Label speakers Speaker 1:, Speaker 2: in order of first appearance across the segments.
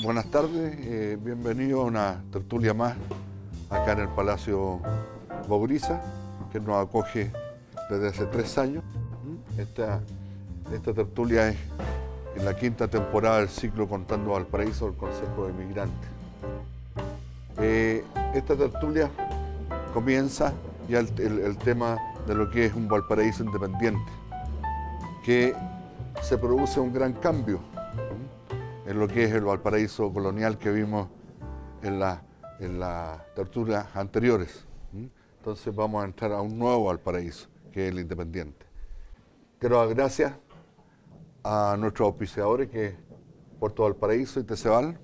Speaker 1: Buenas tardes, bienvenido a una tertulia más acá en el Palacio Bauriza, que nos acoge desde hace 3 años. Esta tertulia es en la 5ª temporada del ciclo Contando Valparaíso del Consejo de Migrantes. Esta tertulia comienza ya el tema de lo que es un Valparaíso independiente, que se produce un gran cambio en lo que es el Valparaíso colonial que vimos en las tertulias anteriores. Entonces vamos a entrar a un nuevo Valparaíso, que es el independiente. Quiero dar gracias a nuestros auspiciadores, que es Puerto Valparaíso y Teceval.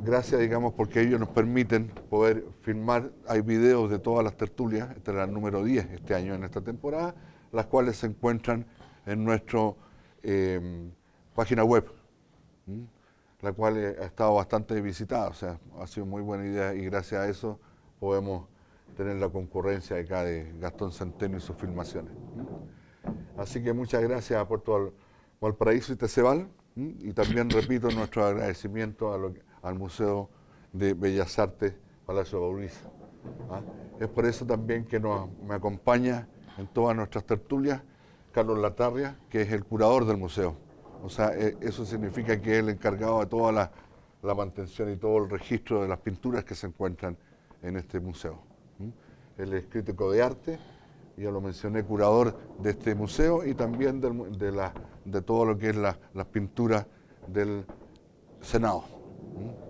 Speaker 1: Gracias, digamos, porque ellos nos permiten poder filmar. Hay videos de todas las tertulias, esta es la número 10 este año en esta temporada, las cuales se encuentran en nuestro página web, la cual ha estado bastante visitada, o sea, ha sido muy buena idea y gracias a eso podemos tener la concurrencia acá de Gastón Centeno y sus filmaciones. Así que muchas gracias a Puerto Valparaíso y Teceval, y también repito nuestro agradecimiento al Museo de Bellas Artes Palacio Bauriza. Es por eso también que me acompaña en todas nuestras tertulias Carlos Latarria, que es el curador del museo. O sea, eso significa que es el encargado de toda la mantención y todo el registro de las pinturas que se encuentran en este museo. Él es crítico de arte, ya lo mencioné, curador de este museo y también de todo lo que es las pinturas del Senado.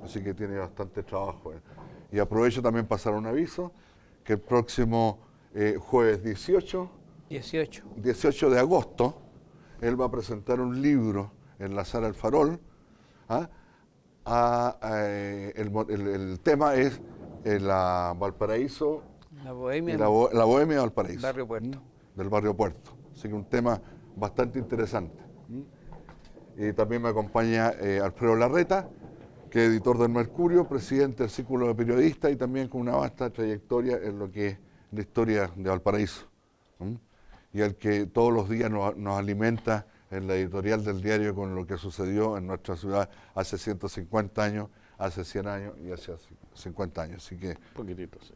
Speaker 1: Así que tiene bastante trabajo. Y aprovecho también para pasar un aviso, que el próximo jueves 18 de agosto, él va a presentar un libro en la Sala El Farol. El tema es la Valparaíso,
Speaker 2: la Bohemia,
Speaker 1: la Bohemia de Valparaíso,
Speaker 2: Barrio Puerto.
Speaker 1: Del barrio Puerto. Así que un tema bastante interesante. Y también me acompaña Alfredo Larreta, que es editor del Mercurio, presidente del Círculo de Periodistas y también con una vasta trayectoria en lo que es la historia de Valparaíso. Y el que todos los días nos alimenta en la editorial del diario con lo que sucedió en nuestra ciudad hace 150 años, hace 100 años y hace 50 años. Así que
Speaker 3: poquitito, sí.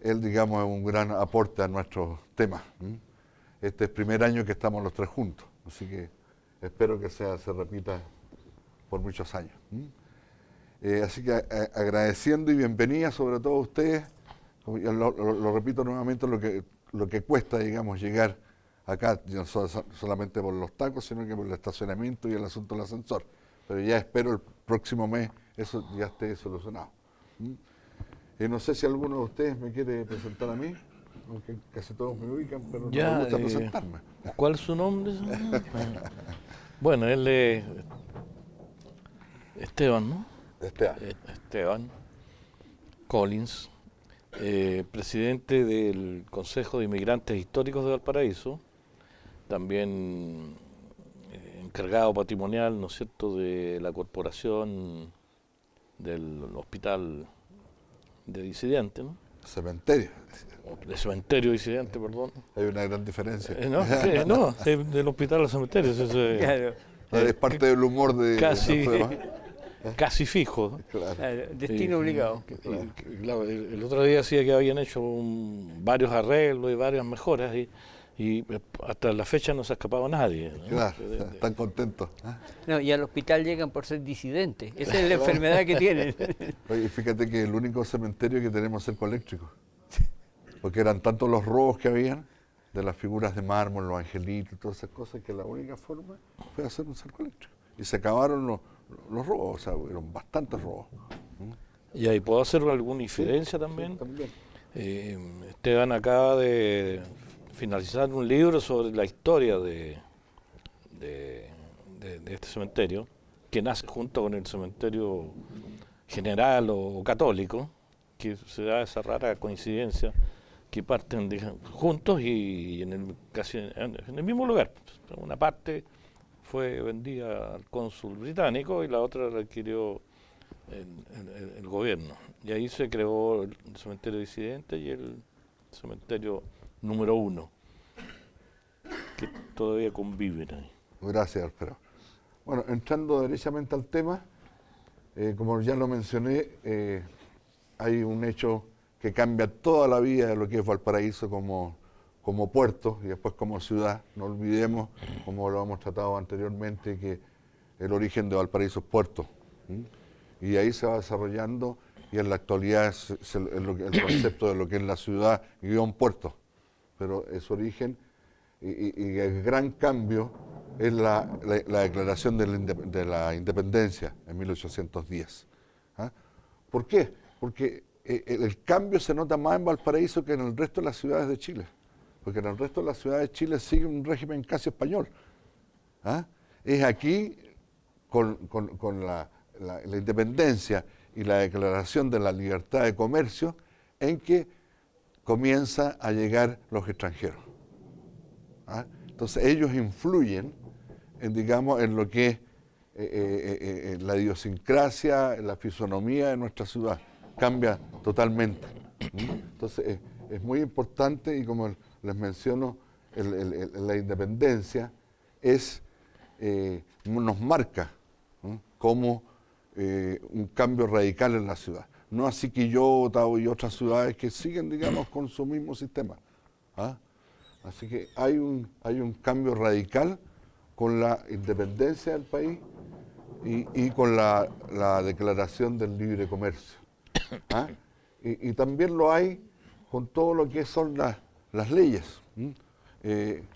Speaker 1: Él, digamos, es un gran aporte a nuestros temas. Este es el primer año que estamos los tres juntos, así que espero que se repita por muchos años. Así que agradeciendo y bienvenida sobre todo a ustedes. Lo repito nuevamente, lo que cuesta, digamos, llegar acá, no solamente por los tacos, sino que por el estacionamiento y el asunto del ascensor. Pero ya espero el próximo mes eso ya esté solucionado. No sé si alguno de ustedes me quiere presentar a mí, aunque casi todos me ubican, pero
Speaker 3: ya,
Speaker 1: no me gusta presentarme.
Speaker 3: ¿Cuál es su nombre? Bueno, él es Esteban, ¿no? Esteban Collins, presidente del Consejo de Inmigrantes Históricos de Valparaíso, también encargado patrimonial, ¿no es cierto?, de la corporación del hospital de disidentes, ¿no?
Speaker 1: Cementerio.
Speaker 3: De cementerio disidente, perdón.
Speaker 1: Hay una gran diferencia.
Speaker 3: No, del hospital al cementerio.
Speaker 2: Claro.
Speaker 1: Es parte del humor de
Speaker 3: casi fijo, ¿no?
Speaker 2: Claro, destino obligado.
Speaker 3: Claro, el otro día decía que habían hecho varios arreglos y varias mejoras y hasta la fecha no se ha escapado nadie, ¿no?
Speaker 1: Claro, están contentos.
Speaker 2: No, y al hospital llegan por ser disidentes. Esa es la enfermedad que tienen.
Speaker 1: Oye, fíjate que el único cementerio que tenemos es cerco eléctrico. Porque eran tantos los robos que habían de las figuras de mármol, los angelitos y todas esas cosas, que la única forma fue hacer un cerco eléctrico. Y se acabaron los robos, o sea, hubieron bastantes robos.
Speaker 3: Y ahí puedo hacer alguna infidencia también.
Speaker 1: Sí, también.
Speaker 3: Esteban acaba de finalizar un libro sobre la historia de este cementerio, que nace junto con el cementerio general o católico, que se da esa rara coincidencia que parten juntos y casi en el mismo lugar. Una parte fue vendida al cónsul británico y la otra la adquirió el gobierno. Y ahí se creó el cementerio disidente y el cementerio número 1, que todavía conviven ahí.
Speaker 1: Gracias, Alfredo. Bueno, entrando derechamente al tema, como ya lo mencioné, hay un hecho que cambia toda la vida de lo que es Valparaíso como puerto y después como ciudad. No olvidemos, como lo hemos tratado anteriormente, que el origen de Valparaíso es puerto. Y ahí se va desarrollando y en la actualidad es el concepto de lo que es la ciudad guión puerto. Pero es origen y el gran cambio es la declaración de la independencia en 1810. ¿Ah? ¿Por qué? Porque el cambio se nota más en Valparaíso que en el resto de las ciudades de Chile. Porque en el resto de las ciudades de Chile sigue un régimen casi español. ¿Ah? Es aquí, con la independencia y la declaración de la libertad de comercio, en que comienza a llegar los extranjeros. ¿Ah? Entonces ellos influyen digamos, en lo que es la idiosincrasia, la fisonomía de nuestra ciudad. Cambia totalmente. Entonces es muy importante y como les menciono, la independencia nos marca como un cambio radical en la ciudad. No así Quillota y otras ciudades que siguen, digamos, con su mismo sistema. ¿Ah? Así que hay un cambio radical con la independencia del país y con la declaración del libre comercio. ¿Ah? Y también lo hay con todo lo que son las leyes.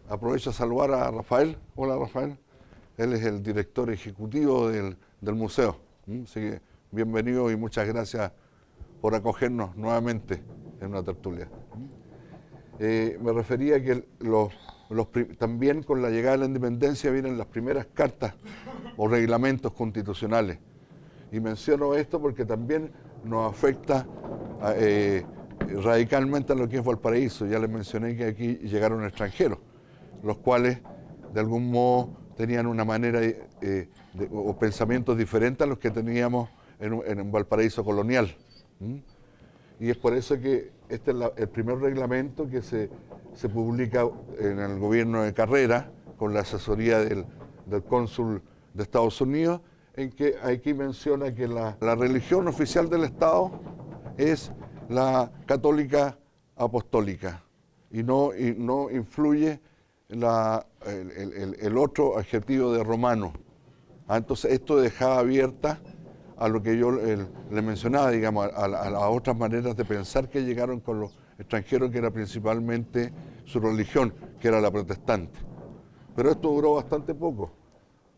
Speaker 1: Aprovecho a saludar a Rafael. Hola, Rafael. Él es el director ejecutivo del museo. Así que bienvenido y muchas gracias por acogernos nuevamente en una tertulia. Me refería que también con la llegada de la independencia vienen las primeras cartas o reglamentos constitucionales. Y menciono esto porque también nos afecta radicalmente a lo que es Valparaíso. Ya les mencioné que aquí llegaron extranjeros, los cuales de algún modo tenían una manera o pensamientos diferentes a los que teníamos en Valparaíso colonial. Y es por eso que este es el primer reglamento que se publica en el gobierno de Carrera, con la asesoría del cónsul de Estados Unidos, en que aquí menciona que la religión oficial del Estado es la católica apostólica y no influye el otro adjetivo de romano. Entonces esto dejaba abierta a lo que yo le mencionaba, digamos, a otras maneras de pensar que llegaron con los extranjeros, que era principalmente su religión, que era la protestante. Pero esto duró bastante poco,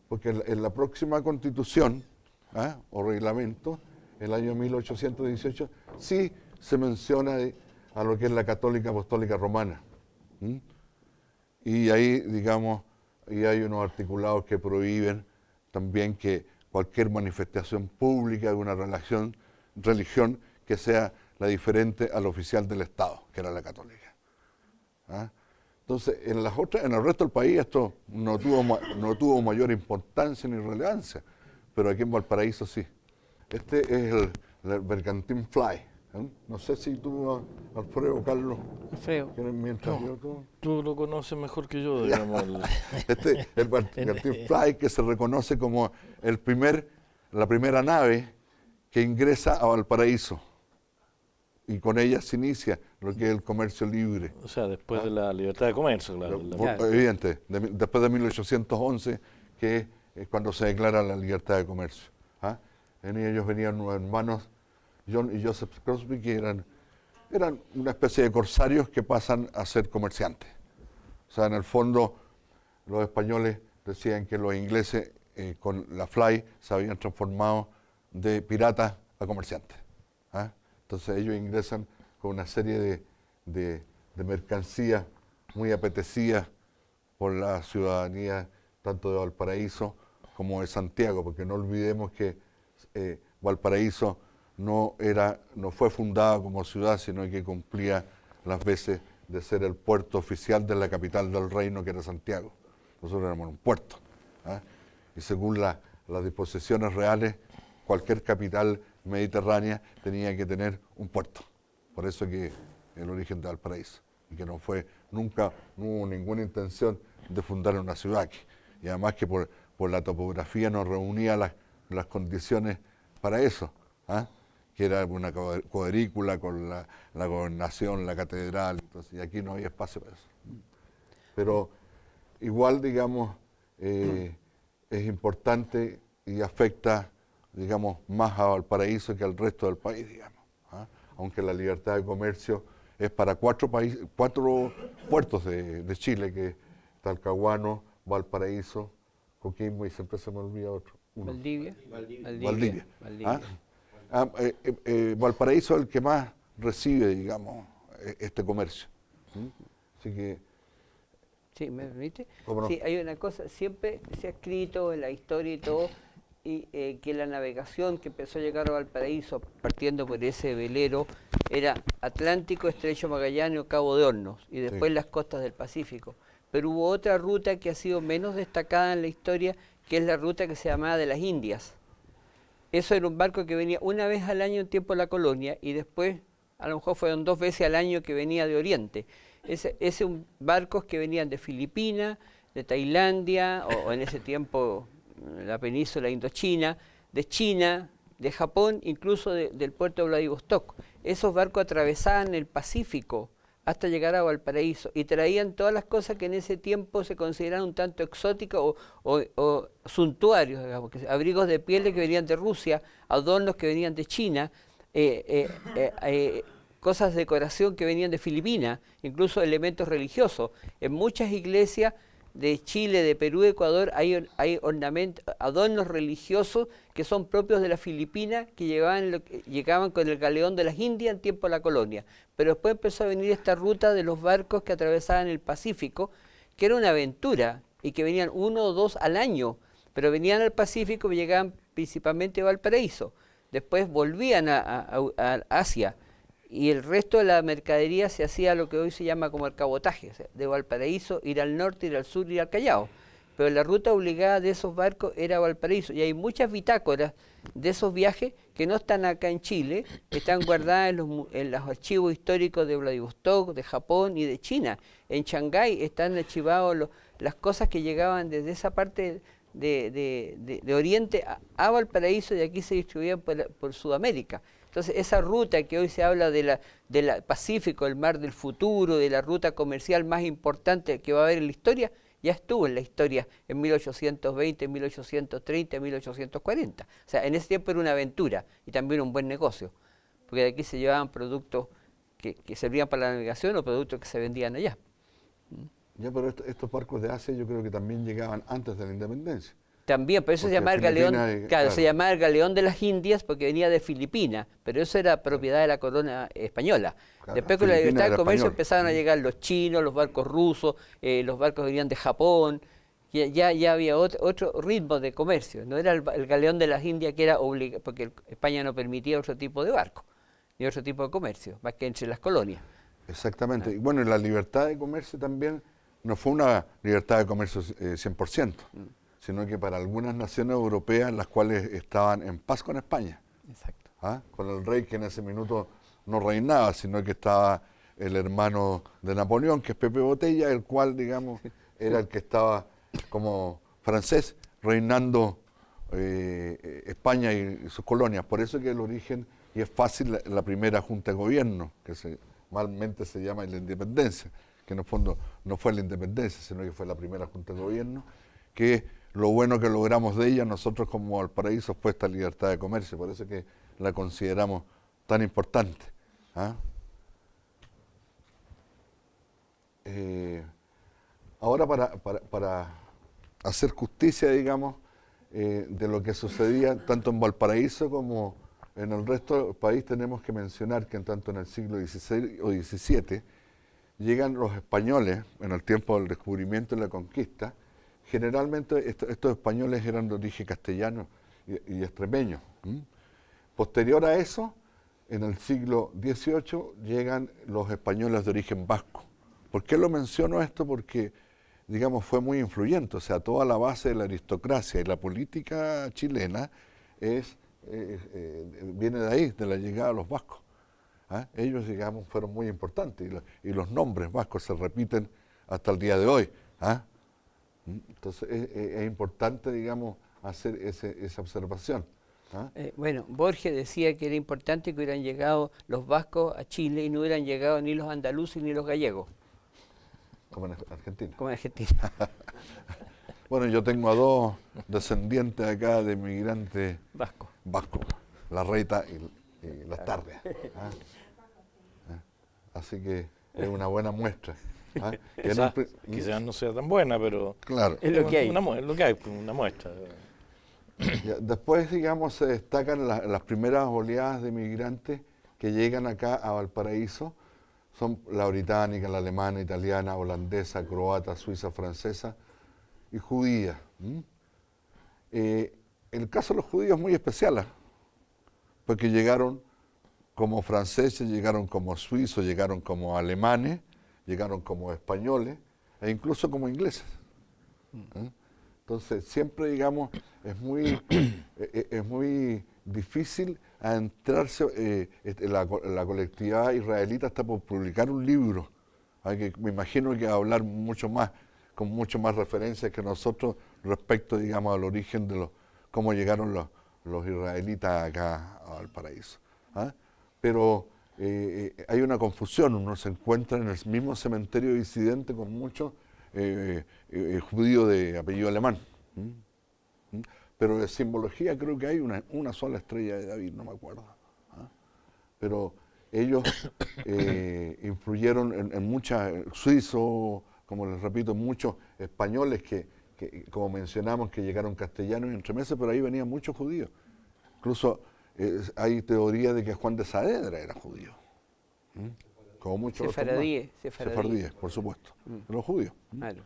Speaker 1: porque en la próxima constitución o reglamento, el año 1818, sí se menciona a lo que es la católica apostólica romana. Y ahí, digamos, y hay unos articulados que prohíben también que cualquier manifestación pública de una religión que sea la diferente al oficial del Estado, que era la católica. Entonces, en el resto del país esto no tuvo mayor importancia ni relevancia, pero aquí en Valparaíso sí. Este es el Bergantín Fly. No sé si tú, Alfredo, Carlos,
Speaker 2: Alfredo.
Speaker 1: Mientras
Speaker 3: tú lo conoces mejor que yo, digamos.
Speaker 1: El Bergantín Fly, que se reconoce como la primera nave que ingresa a Valparaíso. Y con ella se inicia lo que es el comercio libre.
Speaker 3: O sea, después de la libertad de comercio, claro.
Speaker 1: Evidente, después de 1811, que es cuando se declara la libertad de comercio. En ellos venían unos hermanos, John y Joseph Crosby, que eran una especie de corsarios que pasan a ser comerciantes. O sea, en el fondo, los españoles decían que los ingleses con la Fly se habían transformado de piratas a comerciantes. Entonces ellos ingresan con una serie de mercancías muy apetecidas por la ciudadanía tanto de Valparaíso como de Santiago, porque no olvidemos que Valparaíso no fue fundada como ciudad, sino que cumplía las veces de ser el puerto oficial de la capital del reino, que era Santiago. Nosotros éramos un puerto. Y según las disposiciones reales, cualquier capital mediterránea tenía que tener un puerto. Por eso que el origen de Valparaíso, y que nunca hubo ninguna intención de fundar una ciudad aquí. Y además que por por la topografía no reunía las condiciones para eso, ¿ah? Que era una cuadrícula con la gobernación, la catedral, entonces, y aquí no había espacio para eso. Pero igual, digamos, es importante y afecta, digamos, más a Valparaíso que al resto del país, digamos, ¿ah? Aunque la libertad de comercio es para 4 puertos de Chile, que es Talcahuano, Valparaíso, Coquimbo y siempre se me olvida otro.
Speaker 2: Valdivia.
Speaker 1: Valdivia. ¿Ah? Valparaíso es el que más recibe, digamos, este comercio. Así que...
Speaker 2: Sí, ¿me permite?
Speaker 1: ¿Cómo no?
Speaker 2: Sí, hay una cosa, siempre se ha escrito en la historia y todo, y que la navegación que empezó a llegar a Valparaíso, partiendo por ese velero, era Atlántico, Estrecho Magallanes o Cabo de Hornos, y después las costas del Pacífico. Pero hubo otra ruta que ha sido menos destacada en la historia, que es la ruta que se llamaba de las Indias. Eso era un barco que venía una vez al año en tiempo de la colonia, y después, a lo mejor fueron 2 veces al año que venía de Oriente. Barcos que venían de Filipinas, de Tailandia, o en ese tiempo la península Indochina, de China, de Japón, incluso del puerto de Vladivostok. Esos barcos atravesaban el Pacífico hasta llegar a Valparaíso y traían todas las cosas que en ese tiempo se consideraban un tanto exóticas o suntuarios, digamos, abrigos de pieles que venían de Rusia, adornos que venían de China, cosas de decoración que venían de Filipinas, incluso elementos religiosos. En muchas iglesias de Chile, de Perú, de Ecuador, hay adornos religiosos que son propios de las Filipinas, que llegaban con el galeón de las Indias en tiempo de la colonia. Pero después empezó a venir esta ruta de los barcos que atravesaban el Pacífico, que era una aventura, y que venían 1 o 2 al año, pero venían al Pacífico y llegaban principalmente a Valparaíso. Después volvían a Asia, y el resto de la mercadería se hacía lo que hoy se llama como el cabotaje, o sea, de Valparaíso, ir al norte, ir al sur, ir al Callao. Pero la ruta obligada de esos barcos era Valparaíso, y hay muchas bitácoras de esos viajes que no están acá en Chile, que están guardadas en los archivos históricos de Vladivostok, de Japón y de China. En Shanghái están archivadas las cosas que llegaban desde esa parte de Oriente a Valparaíso, y aquí se distribuían por Sudamérica. Entonces, esa ruta que hoy se habla del Pacífico, el mar del futuro, de la ruta comercial más importante que va a haber en la historia, ya estuvo en la historia en 1820, 1830, 1840. O sea, en ese tiempo era una aventura y también un buen negocio, porque de aquí se llevaban productos que servían para la navegación o productos que se vendían allá.
Speaker 1: Ya, pero estos barcos de Asia yo creo que también llegaban antes de la independencia.
Speaker 2: También, por eso se llamaba el galeón, claro, se llamaba el galeón de las Indias porque venía de Filipinas, pero eso era propiedad de la corona española.
Speaker 1: Claro,
Speaker 2: después con la libertad de comercio
Speaker 1: español.
Speaker 2: empezaron a llegar los chinos, los barcos rusos, los barcos que venían de Japón, ya había otro ritmo de comercio, no era el galeón de las Indias que era obligado, porque España no permitía otro tipo de barco, ni otro tipo de comercio, más que entre las colonias.
Speaker 1: Exactamente, y bueno, la libertad de comercio también no fue una libertad de comercio 100%. Sino que para algunas naciones europeas, las cuales estaban en paz con España.
Speaker 2: Exacto.
Speaker 1: ¿Ah? Con el rey que en ese minuto no reinaba, sino que estaba el hermano de Napoleón, que es Pepe Botella, el cual, digamos, era el que estaba como francés, reinando España y sus colonias. Por eso que el origen, y es fácil, la primera junta de gobierno, que malmente se llama la independencia, que en el fondo no fue la independencia, sino que fue la primera junta de gobierno, que lo bueno que logramos de ella nosotros como Valparaíso fue esta libertad de comercio, por eso que la consideramos tan importante. ¿Ah? Ahora para hacer justicia, digamos, de lo que sucedía tanto en Valparaíso como en el resto del país, tenemos que mencionar que tanto en el siglo XVI o XVII llegan los españoles, en el tiempo del descubrimiento y la conquista. Generalmente estos españoles eran de origen castellano y extremeño. Posterior a eso, en el siglo XVIII llegan los españoles de origen vasco. ¿Por qué lo menciono esto? Porque, digamos, fue muy influyente. O sea, toda la base de la aristocracia y la política chilena viene de ahí, de la llegada de los vascos. ¿Ah? Ellos, digamos, fueron muy importantes y los nombres vascos se repiten hasta el día de hoy. ¿Ah? Entonces es importante, digamos, hacer esa observación. ¿Ah?
Speaker 2: Bueno, Borges decía que era importante que hubieran llegado los vascos a Chile y no hubieran llegado ni los andaluces ni los gallegos,
Speaker 1: Como en Argentina.
Speaker 2: como en Argentina.
Speaker 1: Bueno, yo tengo a dos descendientes acá de migrantes
Speaker 2: Vasco.
Speaker 1: vascos, la Reita y las Tardes. ¿Ah? Así que es una buena muestra. ¿Ah?
Speaker 3: Quizás no sea tan buena, pero
Speaker 1: Claro.
Speaker 2: Es lo que hay.
Speaker 3: Lo que hay, una muestra.
Speaker 1: Ya, después, digamos, se destacan las primeras oleadas de migrantes que llegan acá a Valparaíso. Son la británica, la alemana, italiana, holandesa, croata, suiza, francesa y judía. El caso de los judíos es muy especial, ¿eh? Porque llegaron como franceses, llegaron como suizos, llegaron como alemanes, llegaron como españoles e incluso como ingleses. Entonces, siempre, digamos, es muy difícil adentrarse. La colectividad israelita está por publicar un libro, que me imagino que va a hablar mucho más, con mucho más referencias que nosotros respecto, digamos, al origen de cómo llegaron los israelitas acá a Valparaíso. Pero hay una confusión, uno se encuentra en el mismo cementerio disidente con muchos judíos de apellido alemán. Pero de simbología creo que hay una sola estrella de David, no me acuerdo. Pero ellos influyeron en muchos suizos, como les repito, muchos españoles que, como mencionamos, que llegaron castellanos y entremeses, pero ahí venían muchos judíos. Incluso hay teoría de que Juan de Saavedra era judío. Como muchos otros más. Sefardíes, por supuesto, los judíos.
Speaker 2: Claro.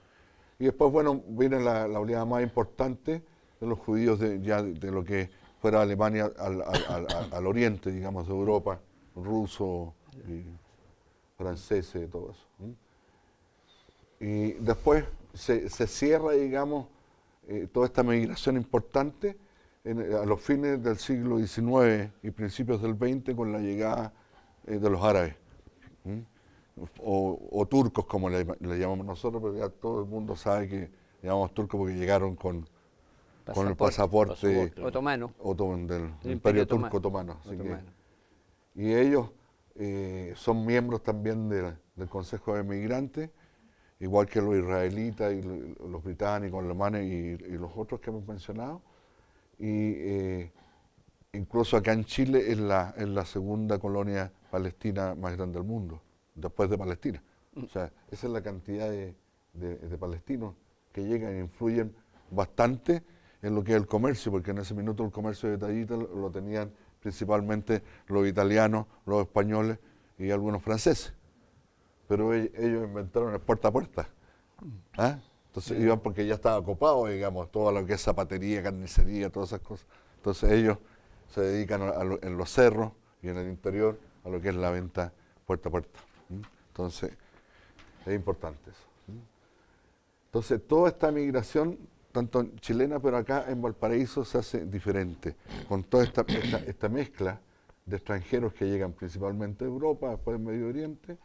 Speaker 1: Y después, bueno, viene la oleada más importante de los judíos de lo que fuera Alemania al oriente, digamos, de Europa, rusos, franceses, todo eso. Y después se cierra, digamos, toda esta migración importante a los fines del siglo XIX y principios del XX con la llegada de los árabes. O turcos, como le llamamos nosotros, pero ya todo el mundo sabe que llamamos turcos porque llegaron con el pasaporte
Speaker 2: otomano
Speaker 1: del Imperio Turco Otomano. Y ellos son miembros también del Consejo de Migrantes, igual que los israelitas y los británicos, alemanes y los otros que hemos mencionado. Y incluso acá en Chile es la segunda colonia palestina más grande del mundo, después de Palestina. O sea, esa es la cantidad de palestinos que llegan e influyen bastante en lo que es el comercio, porque en ese minuto el comercio de tallita lo tenían principalmente los italianos, los españoles y algunos franceses. Pero ellos inventaron el puerta a puerta. Entonces iban porque ya estaba copado, digamos, todo lo que es zapatería, carnicería, todas esas cosas. Entonces ellos se dedican en los cerros y en el interior a lo que es la venta puerta a puerta. Entonces, es importante eso. Entonces, toda esta migración, tanto chilena, pero acá en Valparaíso se hace diferente, con toda esta mezcla de extranjeros que llegan principalmente de Europa, después del Medio Oriente,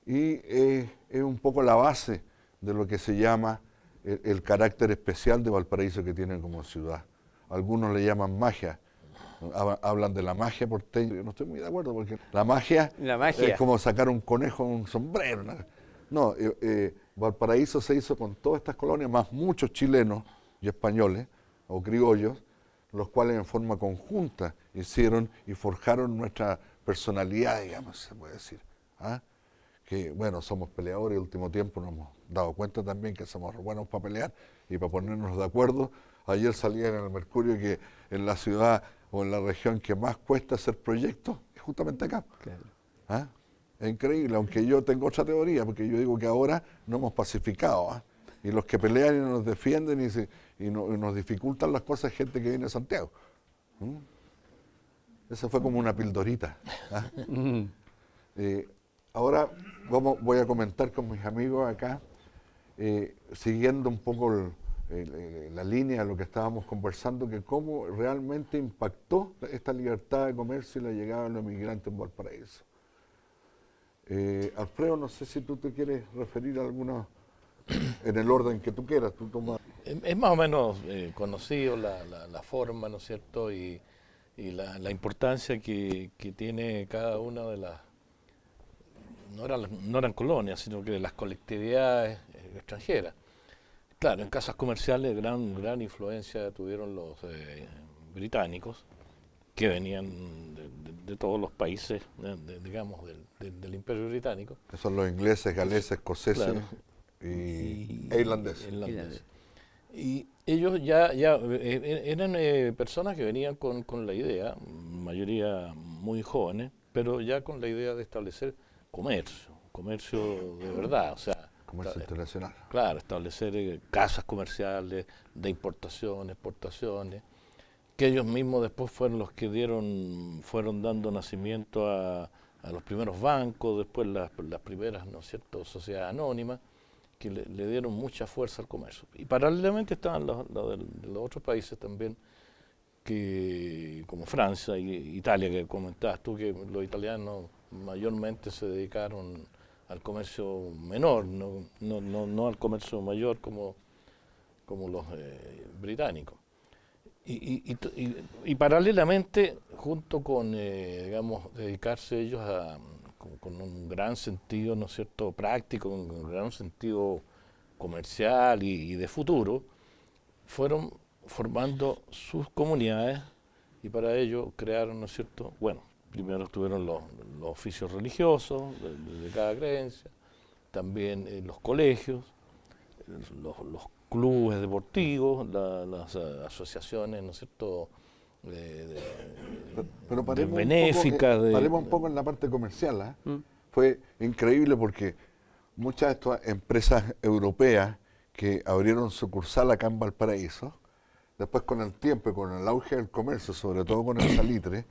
Speaker 1: y es un poco la base de lo que se llama el carácter especial de Valparaíso que tiene como ciudad. Algunos le llaman magia, hablan de la magia porteña. Yo no estoy muy de acuerdo porque la magia es como sacar un conejo en un sombrero. No, Valparaíso se hizo con todas estas colonias, más muchos chilenos y españoles o criollos, los cuales en forma conjunta hicieron y forjaron nuestra personalidad, digamos, se puede decir. Que bueno, somos peleadores, y el último tiempo nos hemos dado cuenta también que somos buenos para pelear y para ponernos de acuerdo. Ayer salía en el Mercurio que en la ciudad o en la región que más cuesta hacer proyectos es justamente acá. Claro. Es increíble, aunque yo tengo otra teoría, porque yo digo que ahora no hemos pacificado. Y los que pelean y nos defienden y nos dificultan las cosas es gente que viene de Santiago. Esa fue como una pildorita. Ahora voy a comentar con mis amigos acá, siguiendo un poco la línea de lo que estábamos conversando, que cómo realmente impactó esta libertad de comercio y la llegada de los inmigrantes en Valparaíso. Alfredo, no sé si tú te quieres referir a algunos en el orden que tú quieras. Tú tomas.
Speaker 3: Es más o menos conocido la forma, ¿no es cierto? Y la importancia que tiene cada una de las, no eran colonias, sino que de las colectividades extranjeras. Claro, en casas comerciales gran influencia tuvieron los británicos, que venían de todos los países, digamos, del Imperio Británico.
Speaker 1: Que son los ingleses, galeses, escoceses
Speaker 3: Claro.
Speaker 1: e irlandeses.
Speaker 3: Y ellos ya eran personas que venían con la idea, mayoría muy jóvenes, pero ya con la idea de establecer comercio de verdad, o sea,
Speaker 1: Comercio internacional.
Speaker 3: claro, establecer casas comerciales de importación, exportaciones, que ellos mismos después fueron los que fueron dando nacimiento a los primeros bancos, después las primeras, ¿no es cierto?, sociedades anónimas, que le dieron mucha fuerza al comercio. Y paralelamente estaban los de los otros países también, como Francia y Italia, que comentabas tú, que los italianos mayormente se dedicaron al comercio menor, no al comercio mayor como los británicos. Y paralelamente, junto con, digamos, dedicarse ellos con un gran sentido, ¿no es cierto?, práctico, un gran sentido comercial y de futuro, fueron formando sus comunidades y para ello crearon, ¿no es cierto?, bueno, primero tuvieron los oficios religiosos de cada creencia, también los colegios, los clubes deportivos, las asociaciones, ¿no es cierto?,
Speaker 1: Pero paremos
Speaker 3: benéficas.
Speaker 1: Paremos un poco en la parte comercial. Fue increíble porque muchas de estas empresas europeas que abrieron sucursal acá en Valparaíso, después con el tiempo y con el auge del comercio, sobre todo con el salitre,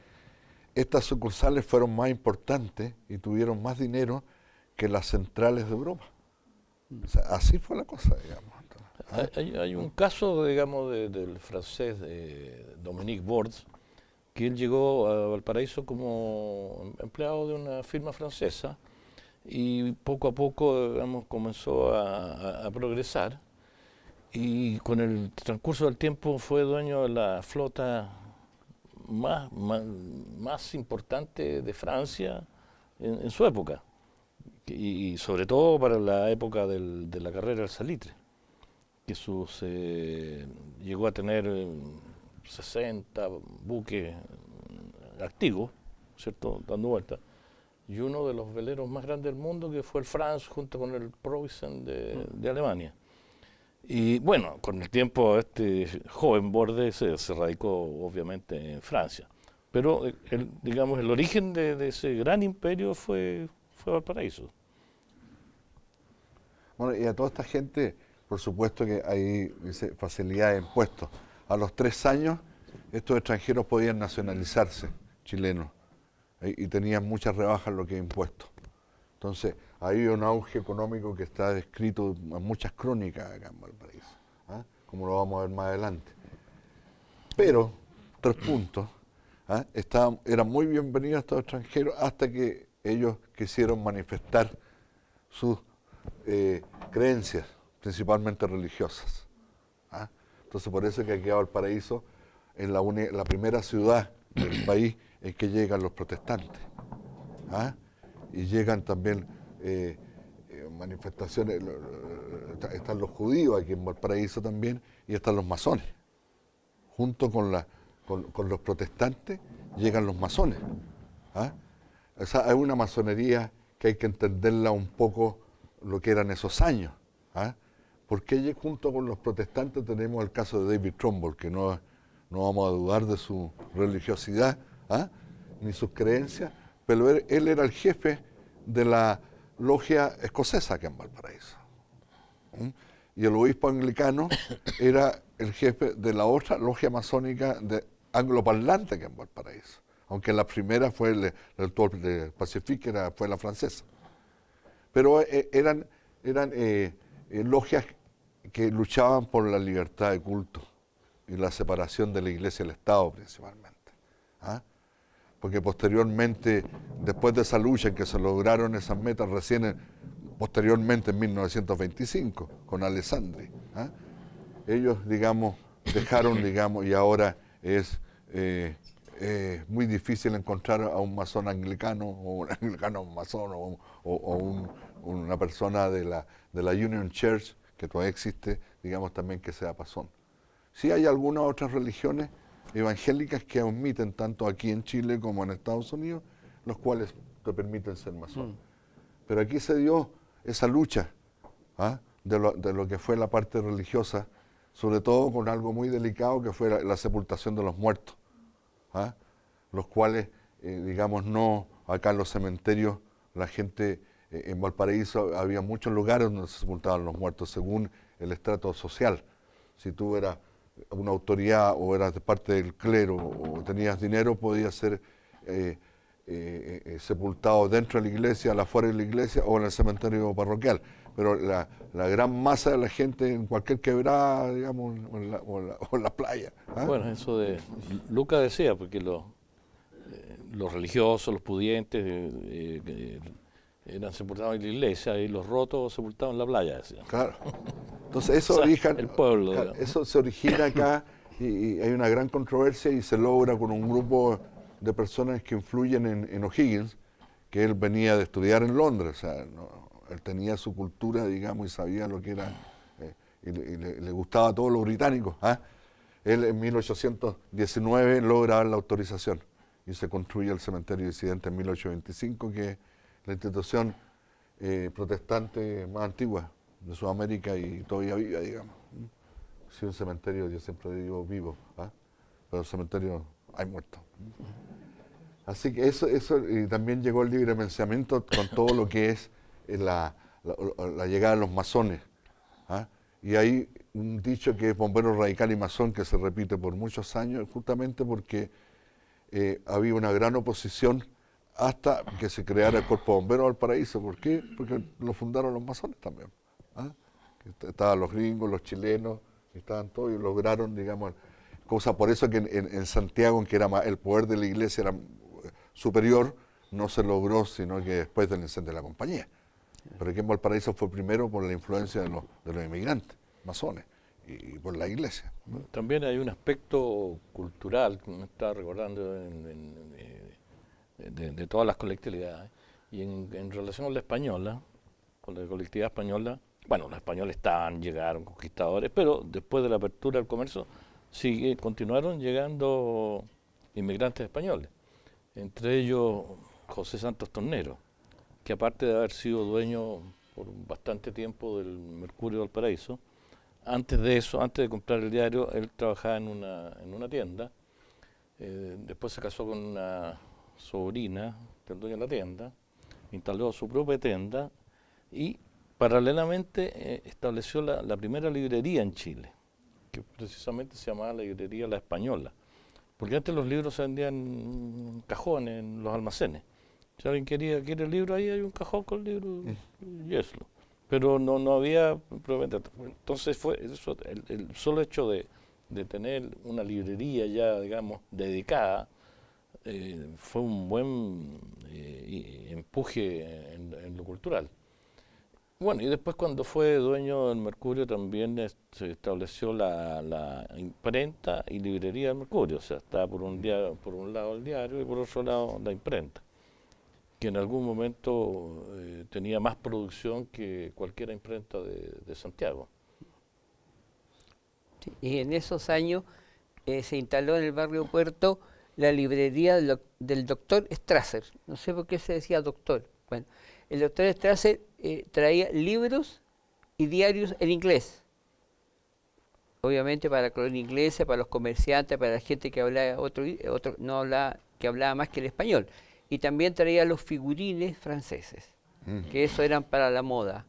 Speaker 1: estas sucursales fueron más importantes y tuvieron más dinero que las centrales de Europa. O sea, así fue la cosa, digamos.
Speaker 3: Hay un caso, digamos, del francés Dominique Bordes, que él llegó a Valparaíso como empleado de una firma francesa y poco a poco, digamos, comenzó a progresar y con el transcurso del tiempo fue dueño de la flota más importante de Francia en su época y sobre todo para la época de la carrera del salitre, que llegó a tener 60 buques activos, ¿cierto?, dando vuelta, y uno de los veleros más grandes del mundo que fue el France junto con el Preußen de Alemania. Y bueno, con el tiempo este joven Bordes se radicó obviamente en Francia, pero digamos el origen de ese gran imperio fue Valparaíso.
Speaker 1: Bueno, y a toda esta gente, por supuesto que hay facilidad de impuestos. A los 3 años, estos extranjeros podían nacionalizarse, chilenos, y tenían muchas rebajas en lo que es impuestos. Entonces, hay un auge económico que está descrito en muchas crónicas acá en Valparaíso, como lo vamos a ver más adelante. Pero, 3 puntos, eran muy bienvenidos estos extranjeros hasta que ellos quisieron manifestar sus creencias, principalmente religiosas. Entonces, por eso que aquí a Valparaíso es la primera ciudad del país en que llegan los protestantes. Y llegan también manifestaciones, están los judíos aquí en Valparaíso también, y están los masones. Junto con los protestantes llegan los masones. O sea, hay una masonería que hay que entenderla un poco lo que eran esos años. Porque junto con los protestantes tenemos el caso de David Trumbull, que no vamos a dudar de su religiosidad, ni sus creencias, pero él era el jefe de la logia escocesa aquí en Valparaíso. Y el obispo anglicano era el jefe de la otra logia masónica de angloparlante aquí en Valparaíso, aunque la primera fue el Pacifique, fue la francesa. Pero eran logias que luchaban por la libertad de culto y la separación de la iglesia y el Estado principalmente. Porque posteriormente, después de esa lucha en que se lograron esas metas, recién posteriormente en 1925 con Alessandri. ¿Ah? Ellos, digamos, dejaron, digamos, y ahora es muy difícil encontrar a un masón anglicano o un anglicano masón una persona de la Union Church, que todavía existe, digamos, también que sea masón. Sí hay algunas otras religiones evangélicas que admiten, tanto aquí en Chile como en Estados Unidos, los cuales te permiten ser masón. Pero aquí se dio esa lucha, ¿ah?, de lo que fue la parte religiosa, sobre todo con algo muy delicado que fue la sepultación de los muertos, ¿ah?, los cuales, digamos, no, acá en los cementerios, la gente, en Valparaíso había muchos lugares donde se sepultaban los muertos según el estrato social. Si tú eras una autoridad o eras de parte del clero o tenías dinero, podías ser sepultado dentro de la iglesia, afuera de la iglesia o en el cementerio parroquial. Pero la gran masa de la gente en cualquier quebrada, digamos, o en la playa. ¿Ah?
Speaker 3: Bueno, eso de Lucas decía, porque los religiosos, los pudientes eran sepultados en la iglesia y los rotos sepultados en la playa, decía.
Speaker 1: Claro. Entonces eso,
Speaker 3: O sea, el pueblo,
Speaker 1: claro, eso se origina acá y hay una gran controversia y se logra con un grupo de personas que influyen en O'Higgins, que él venía de estudiar en Londres, o sea, él tenía su cultura, digamos, y sabía lo que era, y le gustaba a todos los británicos. ¿Ah? Él en 1819 logra dar la autorización y se construye el cementerio disidente en 1825, que es la institución protestante más antigua de Sudamérica y todavía viva, digamos. Sí, un cementerio, yo siempre digo vivo, ¿ah? Pero el cementerio hay muertos. Así que eso y también llegó el libre pensamiento con todo lo que es la llegada de los masones. ¿Ah? Y hay un dicho que es bombero radical y masón que se repite por muchos años, justamente porque había una gran oposición hasta que se creara el Cuerpo Bombero Valparaíso. ¿Por qué? Porque lo fundaron los masones también. ¿Ah? Estaban los gringos, los chilenos, estaban todos y lograron, digamos, cosa por eso que en Santiago, en que era el poder de la iglesia era superior, no se logró sino que después del incendio de la compañía. Pero aquí en Valparaíso fue primero por la influencia de los inmigrantes, masones, y por la iglesia.
Speaker 3: También hay un aspecto cultural, que me estaba recordando de todas las colectividades, y en relación a la española, con la colectividad española, bueno, los españoles llegaron conquistadores, pero después de la apertura del comercio continuaron llegando inmigrantes españoles, entre ellos José Santos Tornero, que aparte de haber sido dueño por bastante tiempo del Mercurio de Valparaíso, antes de eso, antes de comprar el diario, él trabajaba en una tienda, después se casó con una sobrina del dueño de la tienda, instaló su propia tienda y paralelamente estableció la primera librería en Chile, que precisamente se llamaba la librería La Española, porque antes los libros se vendían en cajones, en los almacenes. Si alguien quiere el libro, ahí hay un cajón con el libro y eso. Pero no había preventa. Entonces fue eso, el solo hecho de tener una librería ya, digamos, dedicada, fue un buen empuje en lo cultural. Bueno, y después cuando fue dueño del Mercurio también se estableció la imprenta y librería del Mercurio. O sea, estaba por un lado el diario y por otro lado la imprenta, que en algún momento tenía más producción que cualquier imprenta de Santiago.
Speaker 2: Sí, y en esos años se instaló en el barrio Puerto la librería del doctor Strasser. No sé por qué se decía doctor. Bueno, el doctor Strasser traía libros y diarios en inglés. Obviamente para la colonia inglesa, para los comerciantes, para la gente que hablaba que hablaba más que el español. Y también traía los figurines franceses, que eso eran para la moda.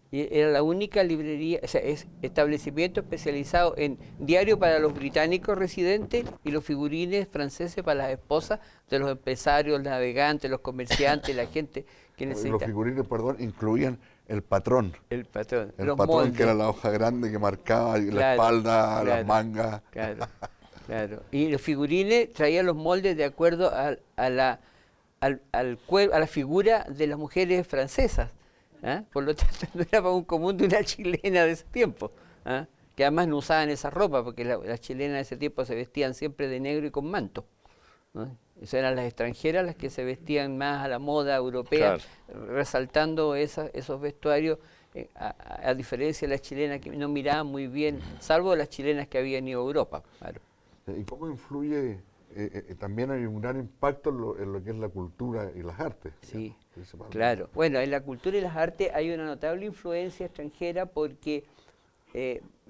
Speaker 2: Y era la única librería, o sea, es establecimiento especializado en diario para los británicos residentes y los figurines franceses para las esposas de los empresarios, los navegantes, los comerciantes, la gente que necesita.
Speaker 1: Los figurines, perdón, incluían el patrón.
Speaker 2: El patrón.
Speaker 1: El patrón moldes, que era la hoja grande que marcaba la espalda, las mangas.
Speaker 2: Claro, claro. Y los figurines traían los moldes de acuerdo a la figura de las mujeres francesas. ¿ah? Por lo tanto, no era para un común de una chilena de ese tiempo, ¿ah? Que además no usaban esa ropa, porque las chilenas de ese tiempo se vestían siempre de negro y con manto, ¿no? Esas eran las extranjeras las que se vestían más a la moda europea, claro, resaltando esos vestuarios, a diferencia de las chilenas que no miraban muy bien, salvo las chilenas que habían ido a Europa. Claro.
Speaker 1: ¿Y cómo influye? También hay un gran impacto en lo que es la cultura y las artes.
Speaker 2: Sí, claro. Bueno, en la cultura y las artes hay una notable influencia extranjera porque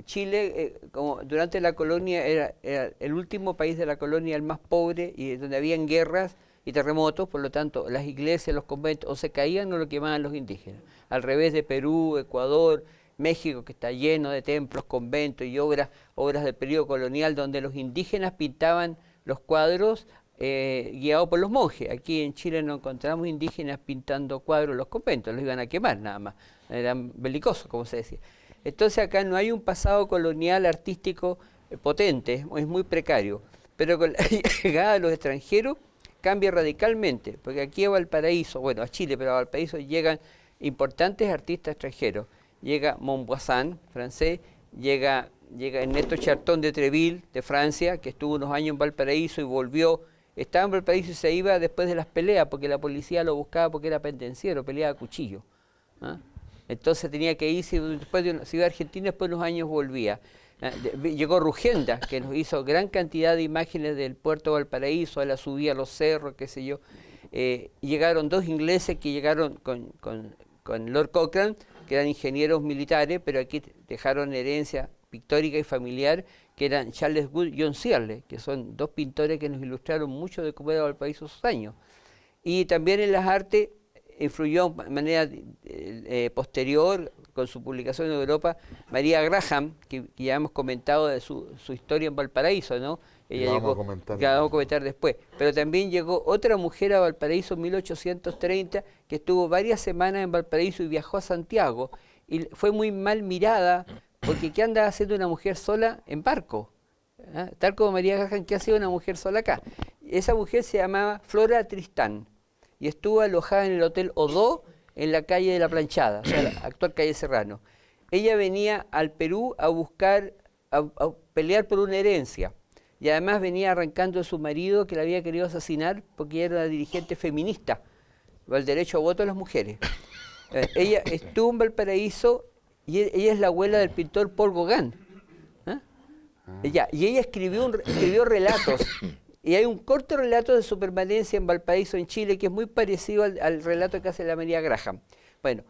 Speaker 2: Chile, como durante la colonia, era el último país de la colonia, el más pobre, y donde habían guerras y terremotos, por lo tanto, las iglesias, los conventos, o se caían o lo quemaban los indígenas. Al revés de Perú, Ecuador, México, que está lleno de templos, conventos y obras del periodo colonial, donde los indígenas pintaban los cuadros guiados por los monjes. Aquí en Chile no encontramos indígenas pintando cuadros en los conventos, los iban a quemar nada más, eran belicosos, como se decía. Entonces acá no hay un pasado colonial artístico potente, es muy precario, pero con la llegada de los extranjeros cambia radicalmente, porque aquí a Valparaíso, bueno, a Chile, pero a Valparaíso llegan importantes artistas extranjeros. Llega Montvoisin, francés, llega Ernesto Charton de Treville, de Francia, que estuvo unos años en Valparaíso y volvió. Estaba en Valparaíso y se iba después de las peleas, porque la policía lo buscaba porque era pendenciero, peleaba a cuchillo, ¿ah? Entonces tenía que irse, se iba a Argentina, después de unos años volvía. Llegó Rugenda, que nos hizo gran cantidad de imágenes del puerto de Valparaíso, a la subida a los cerros, qué sé yo. Llegaron dos ingleses que llegaron con Lord Cochrane, que eran ingenieros militares, pero aquí dejaron herencia pictórica y familiar, que eran Charles Wood y John Searle, que son dos pintores que nos ilustraron mucho de cómo era Valparaíso esos años. Y también en las artes influyó de manera posterior, con su publicación en Europa, María Graham, que ya hemos comentado de su historia en Valparaíso, ¿no? Ella llegó, que la vamos a comentar después. Pero también llegó otra mujer a Valparaíso en 1830, que estuvo varias semanas en Valparaíso y viajó a Santiago, y fue muy mal mirada, porque ¿qué anda haciendo una mujer sola en barco? ¿Ah? Tal como María Graham, ¿qué hacía una mujer sola acá? Esa mujer se llamaba Flora Tristán, y estuvo alojada en el Hotel Odó, en la calle de la Planchada, o sea, la actual calle Serrano. Ella venía al Perú a buscar, a pelear por una herencia, y además venía arrancando a su marido, que la había querido asesinar porque era una dirigente feminista, el derecho a voto a las mujeres. Ella estuvo en Valparaíso, y ella es la abuela del pintor Paul Gauguin. ¿Ah? Y ella escribió relatos. Y hay un corto relato de su permanencia en Valparaíso, en Chile, que es muy parecido al relato que hace la María Graham. Bueno,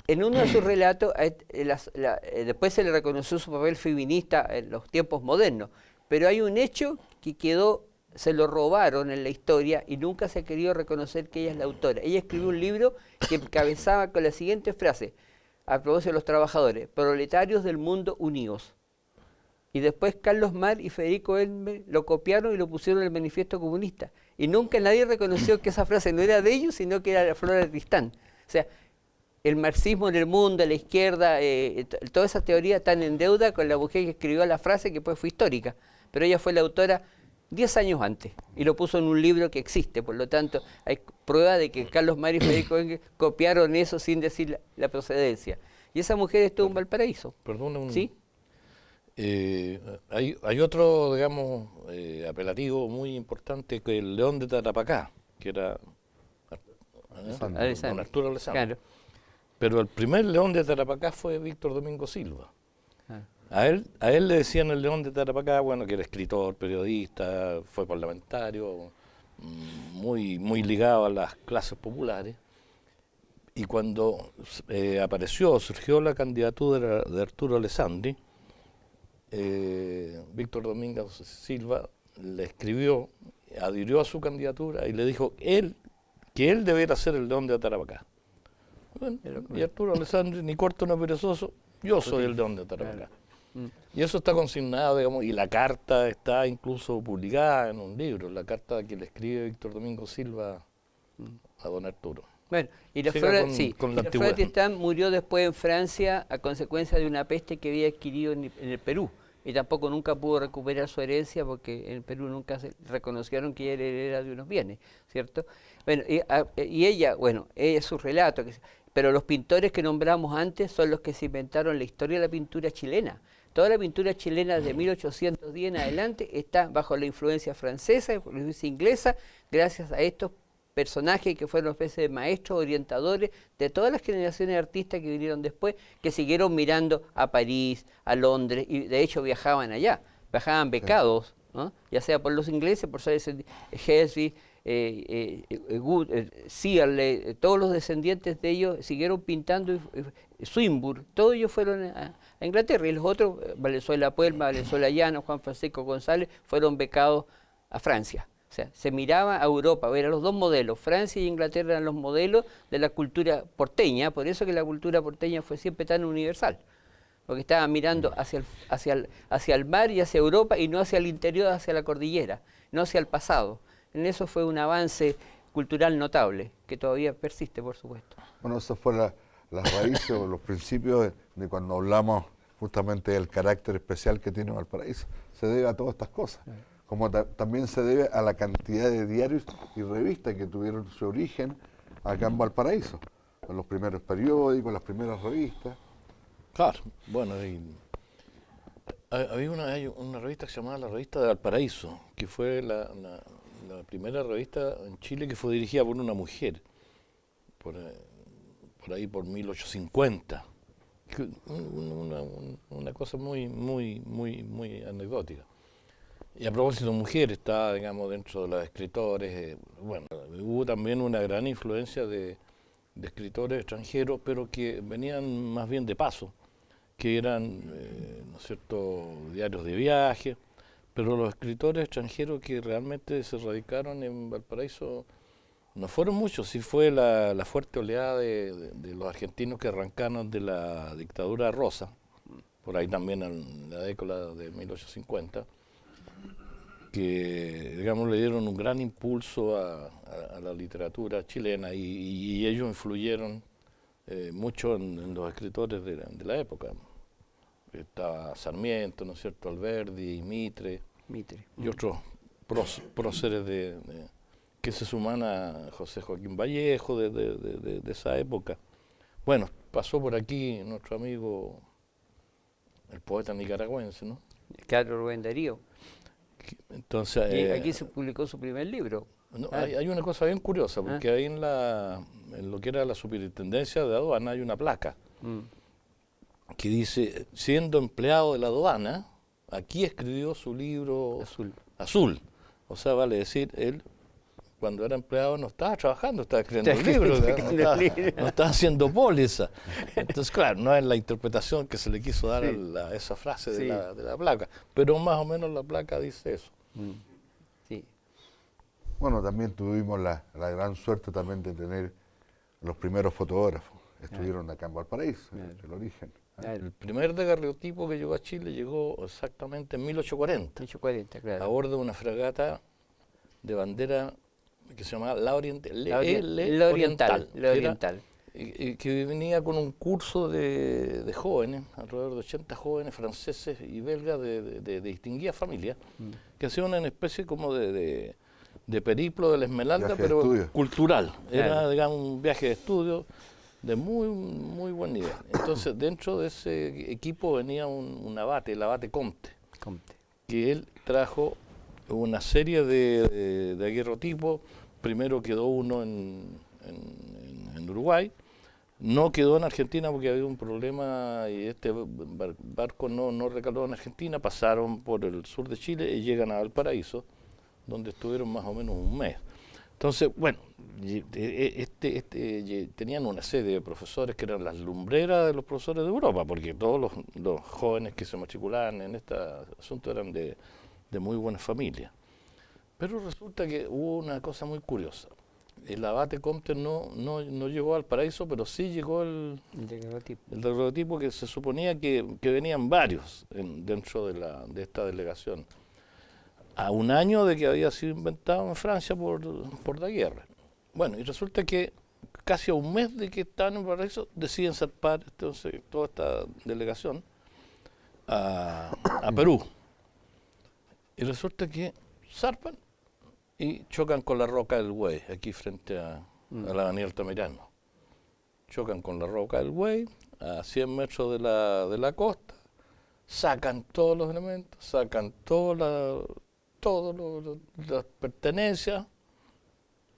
Speaker 2: en uno de sus relatos, después se le reconoció su papel feminista en los tiempos modernos, pero hay un hecho que se lo robaron en la historia y nunca se ha querido reconocer que ella es la autora. Ella escribió un libro que encabezaba con la siguiente frase, a propósito de los trabajadores: proletarios del mundo unidos. Y después Carlos Marx y Federico Elmer lo copiaron y lo pusieron en el manifiesto comunista. Y nunca nadie reconoció que esa frase no era de ellos, sino que era de Flora Tristán. O sea, el marxismo en el mundo, la izquierda, toda esa teoría están en deuda con la mujer que escribió la frase, que después fue histórica. Pero ella fue la autora 10 años antes y lo puso en un libro que existe. Por lo tanto, hay prueba de que Carlos Marx y Federico Elmer copiaron eso sin decir la procedencia. Y esa mujer estuvo en Valparaíso.
Speaker 3: Perdón,
Speaker 2: ¿sí?
Speaker 3: Hay otro, digamos, apelativo muy importante, que el León de Tarapacá, que era don Arturo Alessandri. Claro. Pero el primer León de Tarapacá fue Víctor Domingo Silva. A él le decían el León de Tarapacá, bueno, que era escritor, periodista, fue parlamentario, muy ligado a las clases populares. Y cuando surgió la candidatura de Arturo Alessandri, Víctor Domingo Silva le escribió, adhirió a su candidatura y le dijo que él debiera ser el León de Tarapacá. Bueno, y Arturo Alessandri, ni corto ni perezoso, yo soy el León de Tarapacá. Y eso está consignado, digamos, y la carta está incluso publicada en un libro, la carta que le escribe Víctor Domingo Silva a don Arturo.
Speaker 2: Bueno, y la Flora Tristán murió después en Francia a consecuencia de una peste que había adquirido en el Perú. Y tampoco nunca pudo recuperar su herencia porque en Perú nunca se reconocieron que ella era de unos bienes, ¿cierto? Bueno, y ella, su relato, Pero los pintores que nombramos antes son los que se inventaron la historia de la pintura chilena. Toda la pintura chilena desde 1810 en adelante está bajo la influencia francesa, la influencia inglesa, gracias a estos personajes que fueron especies de maestros, orientadores de todas las generaciones de artistas que vinieron después, que siguieron mirando a París, a Londres, y de hecho viajaban allá, viajaban becados, ¿no? Ya sea por los ingleses, por Hesby, Searle, todos los descendientes de ellos siguieron pintando, Swinburne, todos ellos fueron a Inglaterra, y los otros, Valenzuela Puelma, Valenzuela Llano, Juan Francisco González, fueron becados a Francia. O sea, se miraba a Europa, eran los dos modelos, Francia y Inglaterra eran los modelos de la cultura porteña, por eso que la cultura porteña fue siempre tan universal, porque estaban mirando hacia el mar y hacia Europa, y no hacia el interior, hacia la cordillera, no hacia el pasado. En eso fue un avance cultural notable, que todavía persiste, por supuesto.
Speaker 1: Bueno, eso fue las raíces o los principios de cuando hablamos justamente del carácter especial que tiene Valparaíso. Se debe a todas estas cosas. Como también se debe a la cantidad de diarios y revistas que tuvieron su origen acá en Valparaíso. Con los primeros periódicos, las primeras revistas.
Speaker 3: Claro, bueno, había una revista que se llamaba la Revista de Valparaíso, que fue la primera revista en Chile que fue dirigida por una mujer, por ahí por 1850. Una cosa muy anecdótica. Y a propósito de mujeres, está, digamos, dentro de los escritores, bueno, hubo también una gran influencia de escritores extranjeros, pero que venían más bien de paso, que eran, ¿no es cierto?, diarios de viaje, pero los escritores extranjeros que realmente se radicaron en Valparaíso no fueron muchos. Sí fue la fuerte oleada de los argentinos que arrancaron de la dictadura rosa, por ahí también en la década de 1850, que, digamos, le dieron un gran impulso a la literatura chilena, y ellos influyeron mucho en los escritores de la época. Estaba Sarmiento, ¿no es cierto?, Alberdi, Mitre. Y otros próceres que se suman a José Joaquín Vallejo de esa época. Bueno, pasó por aquí nuestro amigo, el poeta nicaragüense, ¿no?
Speaker 2: Claro, Rubén Darío.
Speaker 3: Entonces,
Speaker 2: aquí se publicó su primer libro.
Speaker 3: No, hay una cosa bien curiosa, porque ahí en lo que era la superintendencia de aduana hay una placa que dice: siendo empleado de la aduana, aquí escribió su libro Azul. O sea, vale decir, él cuando era empleado no estaba trabajando, estaba escribiendo un libro, no estaba haciendo póliza. Entonces, claro, no es la interpretación que se le quiso dar a esa frase de la placa, pero más o menos la placa dice eso.
Speaker 2: Sí.
Speaker 1: Bueno, también tuvimos la gran suerte también de tener los primeros fotógrafos. Estuvieron acá en Valparaíso, el origen.
Speaker 3: El primer daguerreotipo que llegó a Chile llegó exactamente en 1840.
Speaker 2: 1840, claro.
Speaker 3: A bordo de una fragata de bandera que se llamaba La Oriental. Que venía con un curso de jóvenes, alrededor de 80 jóvenes franceses y belgas de distinguida familia, que hacían una especie como de periplo de la Esmeralda,
Speaker 1: Viaje
Speaker 3: pero
Speaker 1: de estudio.
Speaker 3: cultural. Era,
Speaker 2: Claro.
Speaker 3: digamos, un viaje de estudio de muy buen nivel. Entonces, dentro de ese equipo venía un abate, el abate Comte, que él trajo una serie de daguerrotipos. Primero quedó uno en Uruguay, no quedó en Argentina porque había un problema y este barco no recaló en Argentina, pasaron por el sur de Chile y llegan a Valparaíso, donde estuvieron más o menos un mes. Entonces, bueno, tenían una serie de profesores que eran las lumbreras de los profesores de Europa, porque todos los jóvenes que se matriculaban en este asunto eran de muy buena familia. Pero resulta que hubo una cosa muy curiosa. El abate Comte no llegó al Valparaíso, pero sí llegó el daguerrotipo, que se suponía que venían varios dentro de esta delegación. A un año de que había sido inventado en Francia por Daguerre. Bueno, y resulta que casi a un mes de que estaban en Valparaíso deciden zarpar entonces toda esta delegación a Perú. Y resulta que zarpan y chocan con la Roca del Güey, aquí frente a la avenida Altamirano. chocan con la roca del Buey, a 100 metros de la costa, sacan todos los elementos, sacan todas las pertenencias,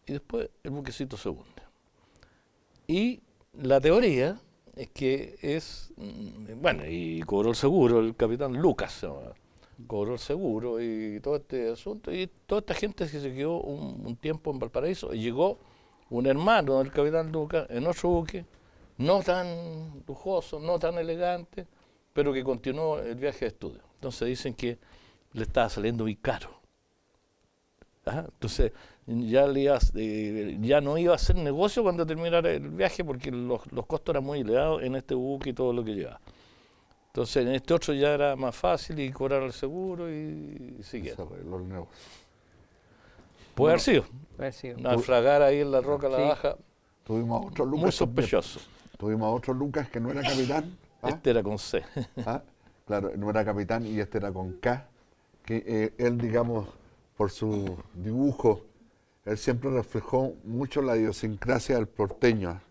Speaker 3: y después el buquecito se hunde. Y la teoría es que bueno, y cobró el seguro, el capitán Lucas se llama, cobró el seguro y todo este asunto, y toda esta gente se quedó un tiempo en Valparaíso, y llegó un hermano del capitán Lucas en otro buque, no tan lujoso, no tan elegante, pero que continuó el viaje de estudio. Entonces dicen que le estaba saliendo muy caro. ¿Ah? Entonces ya no iba a hacer negocio cuando terminara el viaje porque los costos eran muy elevados en este buque y todo lo que llevaba. Entonces en este otro ya era más fácil y cobrar el seguro y siguieron.
Speaker 1: Los negocios.
Speaker 3: Puede haber sido.
Speaker 2: Puede haber sido.
Speaker 3: Naufragar ahí en la roca la
Speaker 2: Sí.
Speaker 3: baja,
Speaker 1: Tuvimos a otro Lucas.
Speaker 3: muy sospechoso.
Speaker 1: Tuvimos a otro Lucas que no era capitán. ¿ah?
Speaker 3: Este era con C.
Speaker 1: ¿Ah? Claro, no era capitán y este era con K. Que él, digamos, por su dibujo, él siempre reflejó mucho la idiosincrasia del porteño.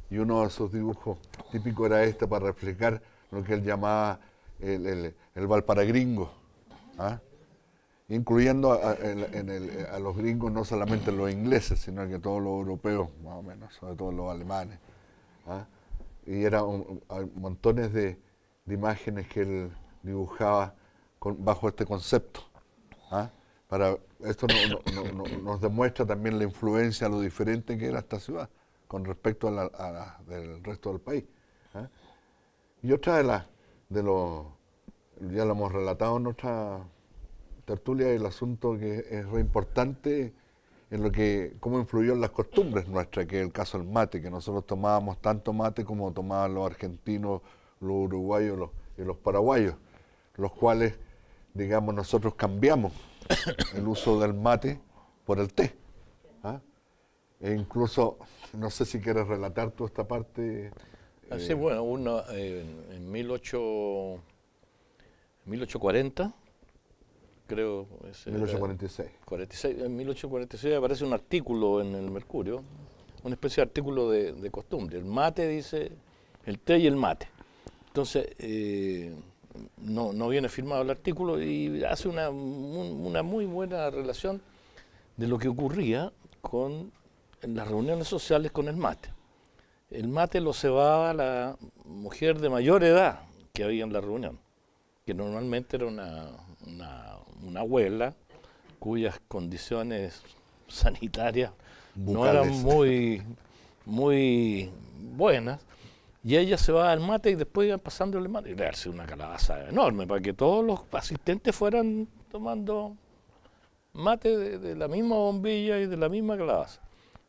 Speaker 1: Y uno de sus dibujos típicos era este para reflejar lo que él llamaba el valparagringo. ¿Ah? Incluyendo a los gringos, no solamente los ingleses, sino que todos los europeos, más o menos, sobre todo los alemanes. ¿Ah? Y eran montones de imágenes que él dibujaba bajo este concepto. ¿Ah? Esto nos demuestra también la influencia, lo diferente que era esta ciudad con respecto a del resto del país. ¿Ah? Y otra ya lo hemos relatado en otra tertulia, el asunto que es re importante en cómo influyó en las costumbres nuestras, que es el caso del mate, que nosotros tomábamos tanto mate como tomaban los argentinos, los uruguayos y los paraguayos, los cuales, digamos, nosotros cambiamos el uso del mate por el té. ¿Ah? E incluso, no sé si quieres relatar tú esta parte.
Speaker 3: Así, bueno, en 1840, creo.
Speaker 1: 1846.
Speaker 3: 46, en 1846 aparece un artículo en el Mercurio, una especie de artículo de costumbre. El mate dice, el té y el mate. Entonces, no viene firmado el artículo y hace una muy buena relación de lo que ocurría en las reuniones sociales con el mate. El mate lo cebaba la mujer de mayor edad que había en la reunión, que normalmente era una abuela cuyas condiciones sanitarias no eran muy buenas, y ella se va al mate y después iban pasando el mate y le hace una calabaza enorme para que todos los asistentes fueran tomando mate de la misma bombilla y de la misma calabaza.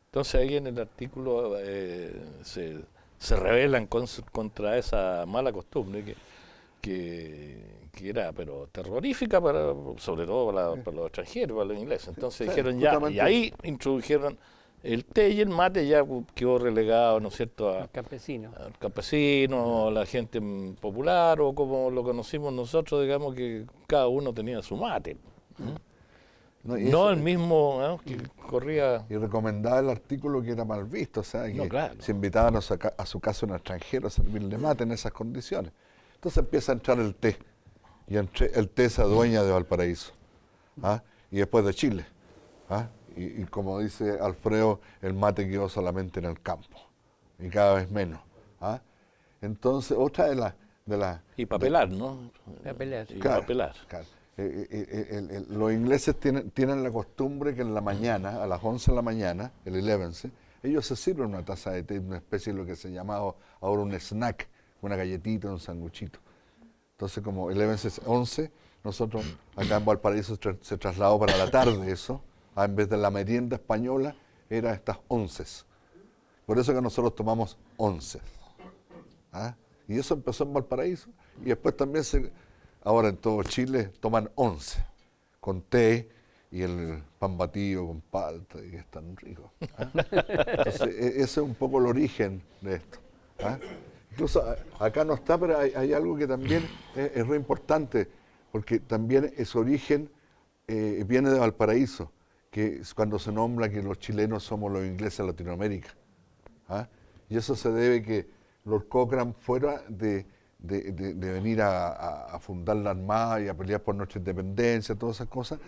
Speaker 3: Entonces ahí en el artículo se rebelan contra esa mala costumbre que era pero terrorífica sobre todo para los extranjeros, para los ingleses. Entonces dijeron ya, y ahí introdujeron el té y el mate, ya quedó relegado, ¿no es cierto?, al campesino, a la gente popular, o como lo conocimos nosotros, digamos que cada uno tenía su mate. No el mismo, ¿no?, que corría.
Speaker 1: Y recomendaba el artículo que era mal visto, o sea, que
Speaker 3: claro,
Speaker 1: se invitaban a su casa un extranjero a servirle mate en esas condiciones. Entonces empieza a entrar el té, y el té se adueña de Valparaíso, ¿ah? Y después de Chile. ¿Ah? Y como dice Alfredo, el mate quedó solamente en el campo, y cada vez menos. ¿Ah? Entonces, otra de las...
Speaker 3: Y papelar, ¿no?
Speaker 2: Papelar.
Speaker 3: Y
Speaker 1: Claro,
Speaker 3: papelar.
Speaker 1: claro. Los ingleses tienen la costumbre que en la mañana, a las 11 de la mañana, el 11, ellos se sirven una taza de té, una especie de lo que se llamaba ahora un snack, una galletita, un sanguchito. Entonces, como el 11, nosotros acá en Valparaíso se trasladó para la tarde eso, en vez de la merienda española, era estas onces. Por eso que nosotros tomamos once. ¿Ah? Y eso empezó en Valparaíso, y después también ahora en todo Chile toman once, con té y el pan batido con palta, y es tan rico. ¿Ah? Entonces, ese es un poco el origen de esto. ¿Ah? Incluso acá no está, pero hay algo que también es re importante, porque también ese origen viene de Valparaíso, que es cuando se nombra que los chilenos somos los ingleses de Latinoamérica. ¿Ah? Y eso se debe que Lord Cochrane, fuera de venir a fundar la Armada y a pelear por nuestra independencia, todas esas cosas,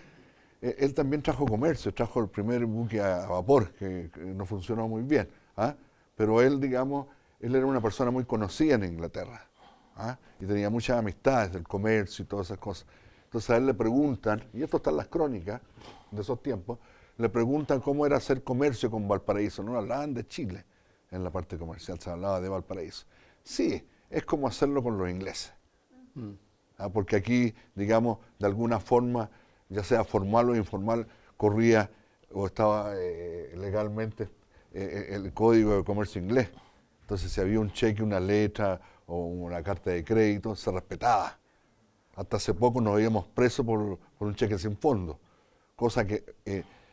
Speaker 1: él también trajo comercio, trajo el primer buque a vapor, que no funcionó muy bien, ¿ah? Pero él, digamos, él era una persona muy conocida en Inglaterra, ¿ah? Y tenía muchas amistades del comercio y todas esas cosas. Entonces a él le preguntan, y esto está en las crónicas de esos tiempos, le preguntan cómo era hacer comercio con Valparaíso. No hablaban de Chile en la parte comercial, se hablaba de Valparaíso. Sí, es como hacerlo con los ingleses. ¿Ah? Porque aquí, digamos, de alguna forma, ya sea formal o informal, corría o estaba legalmente el Código de Comercio inglés. Entonces, si había un cheque, una letra o una carta de crédito, se respetaba. Hasta hace poco nos veíamos presos por un cheque sin fondo, cosa que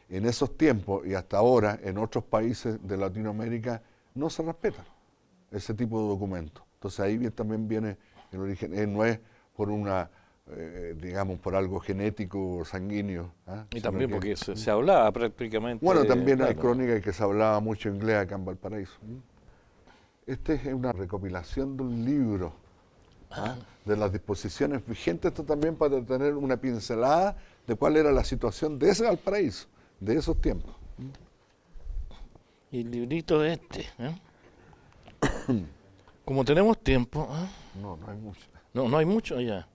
Speaker 1: en esos tiempos y hasta ahora en otros países de Latinoamérica no se respeta ese tipo de documentos. Entonces ahí también viene el origen, no es por una, digamos, por algo genético, sanguíneo. ¿Ah?
Speaker 3: Y también porque se hablaba prácticamente.
Speaker 1: Bueno, también hay
Speaker 3: claro,
Speaker 1: crónicas que se hablaba mucho inglés acá en Valparaíso. Esta es una recopilación de un libro, ¿ah? De las disposiciones vigentes, esto también para tener una pincelada de cuál era la situación de ese Valparaíso, de esos tiempos.
Speaker 3: Y el librito este, como tenemos tiempo,
Speaker 1: No hay mucho.
Speaker 3: no hay mucho ya,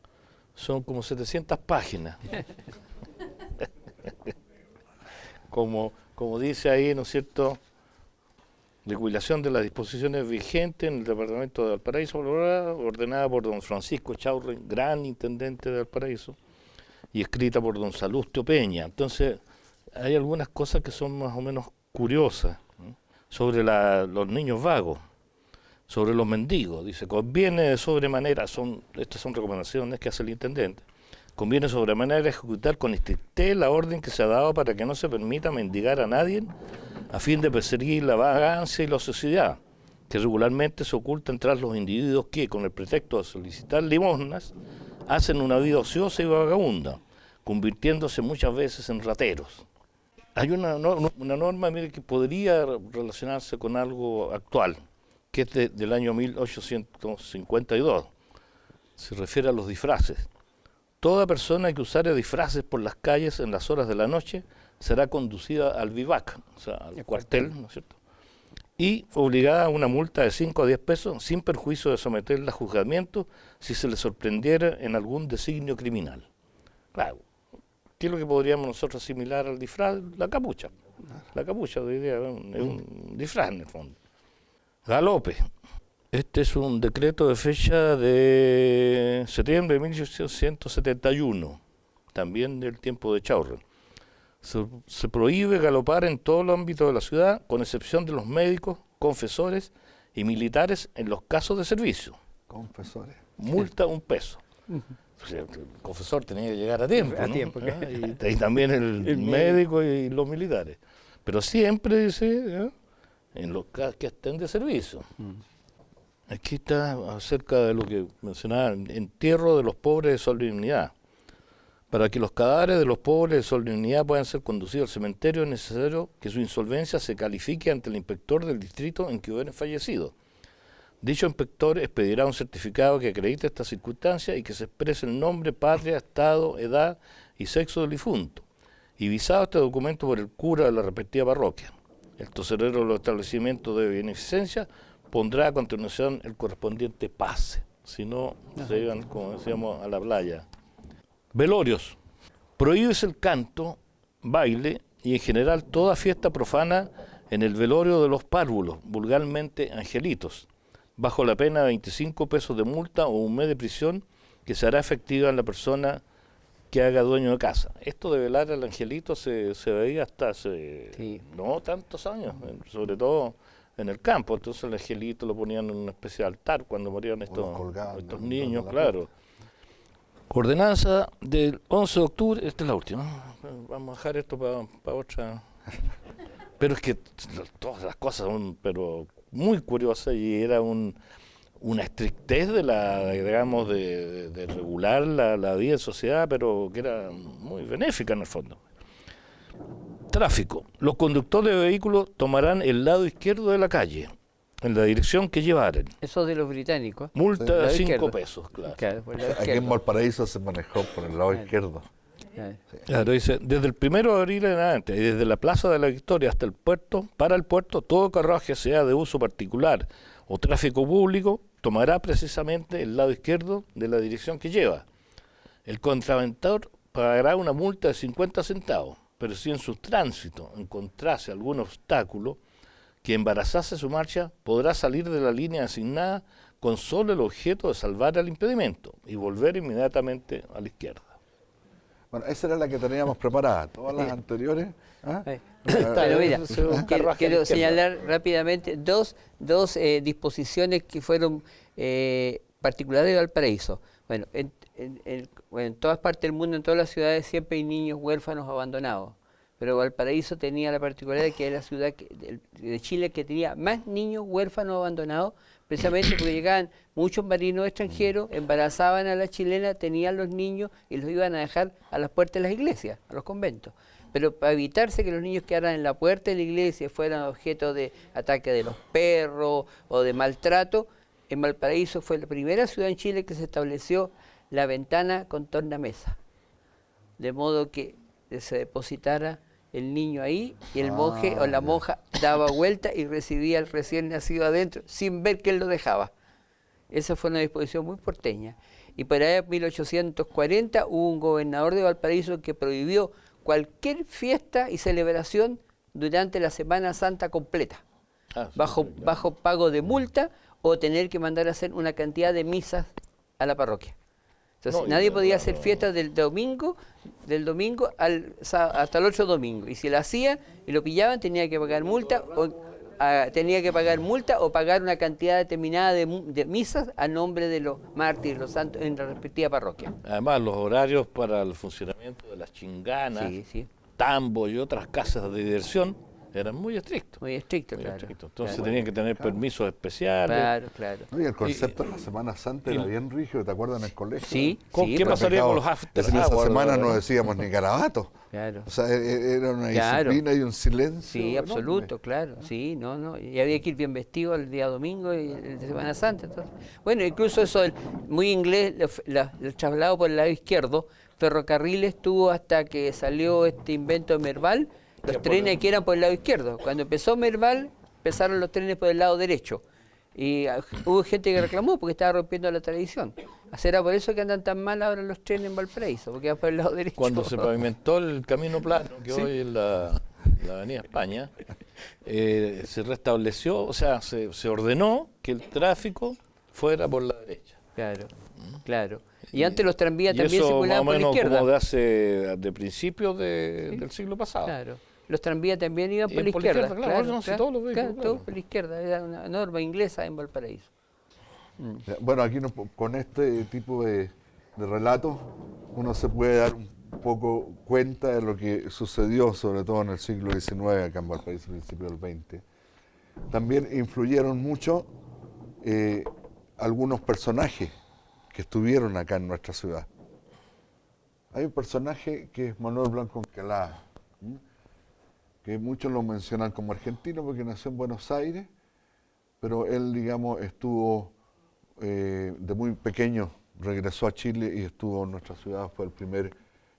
Speaker 3: son como 700 páginas. como dice ahí, ¿no es cierto?, recopilación de las disposiciones vigentes en el departamento de Valparaíso, ordenada por don Francisco Chaurren, gran intendente de Valparaíso, y escrita por don Salustio Peña. Entonces, hay algunas cosas que son más o menos curiosas, ¿no?, sobre los niños vagos, sobre los mendigos. Dice, conviene de sobremanera, estas son recomendaciones que hace el intendente, conviene sobremanera ejecutar con estrictez la orden que se ha dado para que no se permita mendigar a nadie a fin de perseguir la vagancia y la ociosidad, que regularmente se ocultan tras los individuos que, con el pretexto de solicitar limosnas, hacen una vida ociosa y vagabunda, convirtiéndose muchas veces en rateros. Hay una norma, mire, que podría relacionarse con algo actual, que es del año 1852. Se refiere a los disfraces. Toda persona que usare disfraces por las calles en las horas de la noche será conducida al vivac, o sea, al cuartel, ¿no es cierto?, y obligada a una multa de 5 a 10 pesos, sin perjuicio de someterla a juzgamiento si se le sorprendiera en algún designio criminal. Claro, ¿qué es lo que podríamos nosotros asimilar al disfraz? La capucha. La capucha de hoy día es un disfraz en el fondo. Galope. Este es un decreto de fecha de septiembre de 1871, también del tiempo de Chaurren. Se prohíbe galopar en todo el ámbito de la ciudad, con excepción de los médicos, confesores y militares en los casos de servicio.
Speaker 1: Confesores.
Speaker 3: Multa 1 peso. O sea, el confesor tenía que llegar a tiempo, ¿no? Y también el médico y los militares. Pero siempre, dice, en los casos que estén de servicio. Aquí está acerca de lo que mencionaba, entierro de los pobres de solemnidad. Para que los cadáveres de los pobres de solemnidad puedan ser conducidos al cementerio, es necesario que su insolvencia se califique ante el inspector del distrito en que hubieran fallecido. Dicho inspector expedirá un certificado que acredite esta circunstancia y que se exprese el nombre, patria, estado, edad y sexo del difunto, y visado este documento por el cura de la respectiva parroquia. El tesorero de los establecimientos de beneficencia pondrá a continuación el correspondiente pase, si no se iban, como decíamos, a la playa. Velorios. Prohíbese el canto, baile y en general toda fiesta profana en el velorio de los párvulos, vulgarmente angelitos, bajo la pena de 25 pesos de multa o 1 mes de prisión que se hará efectiva en la persona que haga dueño de casa. Esto de velar al angelito se veía hasta hace no tantos años, sobre todo en el campo. Entonces el angelito lo ponían en una especie de altar cuando morían estos niños, claro. Ordenanza del 11 de octubre, esta es la última, vamos a dejar esto para otra. Pero es que todas las cosas son pero muy curiosas y era una estrictez de digamos, de regular la vida en sociedad, pero que era muy benéfica en el fondo. Tráfico. Los conductores de vehículos tomarán el lado izquierdo de la calle. en la dirección que llevaren.
Speaker 2: Eso de los británicos.
Speaker 3: Multa
Speaker 2: Lado
Speaker 3: de 5
Speaker 2: izquierdo.
Speaker 3: pesos, claro.
Speaker 2: Claro, por el lado
Speaker 1: Aquí en
Speaker 2: izquierdo.
Speaker 1: Valparaíso se manejó por el lado
Speaker 2: Claro.
Speaker 1: izquierdo.
Speaker 2: Claro.
Speaker 3: Claro, dice, desde el 1 de abril en adelante, y desde la Plaza de la Victoria hasta el puerto, para el puerto, todo carruaje sea de uso particular o tráfico público, tomará precisamente el lado izquierdo de la dirección que lleva. El contraventor pagará una multa de 50 centavos, pero si en su tránsito encontrase algún obstáculo que embarazase su marcha, podrá salir de la línea asignada con solo el objeto de salvar el impedimento y volver inmediatamente a la izquierda.
Speaker 1: Bueno, esa era la que teníamos preparada. Todas las anteriores. ¿Ah?
Speaker 2: Pero mira,
Speaker 3: Ese es un
Speaker 2: quiero,
Speaker 3: carruaje a la
Speaker 2: quiero
Speaker 3: izquierda.
Speaker 2: señalar rápidamente dos disposiciones que fueron particulares de Valparaíso. Bueno, en todas partes del mundo, en todas las ciudades, siempre hay niños huérfanos abandonados. Pero Valparaíso tenía la particularidad que era la ciudad de Chile que tenía más niños huérfanos abandonados, precisamente porque llegaban muchos marinos extranjeros, embarazaban a la chilena, tenían los niños y los iban a dejar a las puertas de las iglesias, a los conventos. Pero para evitarse que los niños quedaran en la puerta de la iglesia y fueran objeto de ataque de los perros o de maltrato, en Valparaíso fue la primera ciudad en Chile que se estableció la ventana con tornamesa, de modo que se depositara el niño ahí y el monje o la monja daba vuelta y recibía al recién nacido adentro sin ver que él lo dejaba. Esa fue una disposición muy porteña. Y para allá en 1840 hubo un gobernador de Valparaíso que prohibió cualquier fiesta y celebración durante la Semana Santa completa, bajo pago de multa o tener que mandar a hacer una cantidad de misas a la parroquia. Entonces, nadie podía hacer fiestas del domingo hasta el otro domingo. Y si lo hacía y lo pillaban, tenía que pagar multa o pagar una cantidad determinada de misas a nombre de los mártires, los santos, en la respectiva parroquia.
Speaker 3: Además, los horarios para el funcionamiento de las chinganas,
Speaker 2: Sí,
Speaker 3: tambo y otras casas de diversión eran muy estrictos.
Speaker 2: muy estricto,
Speaker 3: Muy
Speaker 2: claro.
Speaker 3: estrictos. Entonces
Speaker 2: Claro.
Speaker 3: tenían que tener permisos especiales.
Speaker 2: Claro.
Speaker 1: No, y el concepto de la Semana Santa era bien rígido, ¿te acuerdas en el colegio?
Speaker 2: Sí,
Speaker 3: ¿Qué pasaría con los after
Speaker 1: En esa
Speaker 3: hours,
Speaker 1: semana no
Speaker 3: verdad?
Speaker 1: decíamos ni garabatos.
Speaker 2: Claro.
Speaker 1: O sea, era una
Speaker 2: Claro.
Speaker 1: disciplina y un silencio.
Speaker 2: Sí,
Speaker 1: enorme.
Speaker 2: absoluto, claro. Sí, no. Y había que ir bien vestido el día domingo y el de Semana Santa. Entonces. Bueno, incluso eso, muy inglés, el traslado por el lado izquierdo, ferrocarriles tuvo hasta que salió este invento de Merval, los trenes que eran por el lado izquierdo. Cuando empezó Merval, empezaron los trenes por el lado derecho. Y hubo gente que reclamó porque estaba rompiendo la tradición. ¿Será por eso que andan tan mal ahora los trenes en Valparaíso? Porque van por el lado derecho.
Speaker 3: Cuando se pavimentó el camino plano, que hoy es la Avenida España, se restableció, o sea, se ordenó que el tráfico fuera por la derecha.
Speaker 2: Claro. Y antes los tranvías
Speaker 3: Y
Speaker 2: también
Speaker 3: eso
Speaker 2: circulaban
Speaker 3: más o
Speaker 2: por la
Speaker 3: menos
Speaker 2: izquierda.
Speaker 3: como de principios del siglo pasado.
Speaker 2: Claro. Los tranvías también iban por la
Speaker 3: Iban por la
Speaker 2: izquierda.
Speaker 3: izquierda, claro, no, sí, todos los vehículos, claro.
Speaker 2: Todos por la izquierda. Era una norma inglesa en Valparaíso.
Speaker 1: Bueno, aquí con este tipo de relatos uno se puede dar un poco cuenta de lo que sucedió, sobre todo en el siglo XIX, acá en Valparaíso, principio del XX. También influyeron mucho algunos personajes que estuvieron acá en nuestra ciudad. Hay un personaje que es Manuel Blanco Encalada, que muchos lo mencionan como argentino porque nació en Buenos Aires, pero él, digamos, estuvo de muy pequeño, regresó a Chile y estuvo en nuestra ciudad,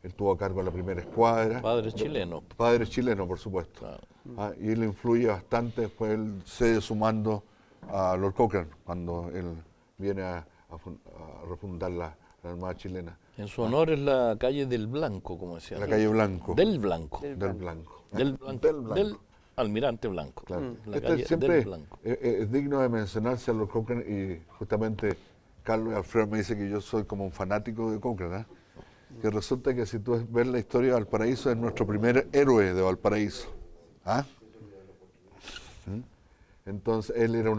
Speaker 1: él tuvo a cargo de la primera escuadra.
Speaker 3: Padre chileno.
Speaker 1: Padre chileno, por supuesto.
Speaker 3: Claro.
Speaker 1: Y él influye bastante, después él cede su mando a Lord Cochrane, cuando él viene a refundar la Armada chilena.
Speaker 3: En su honor es la calle del Blanco, como decía.
Speaker 1: La calle Blanco.
Speaker 3: Del Blanco.
Speaker 1: Del Blanco.
Speaker 3: Del Almirante Blanco.
Speaker 1: Claro.
Speaker 3: La
Speaker 1: Este
Speaker 3: calle
Speaker 1: siempre
Speaker 3: del Blanco.
Speaker 1: es digno de mencionarse a Lord Cochrane y justamente Carlos Alfredo me dice que yo soy como un fanático de Cochrane, ¿eh? Que resulta que si tú ves la historia de Valparaíso es nuestro primer héroe de Valparaíso. ¿Ah? Entonces él era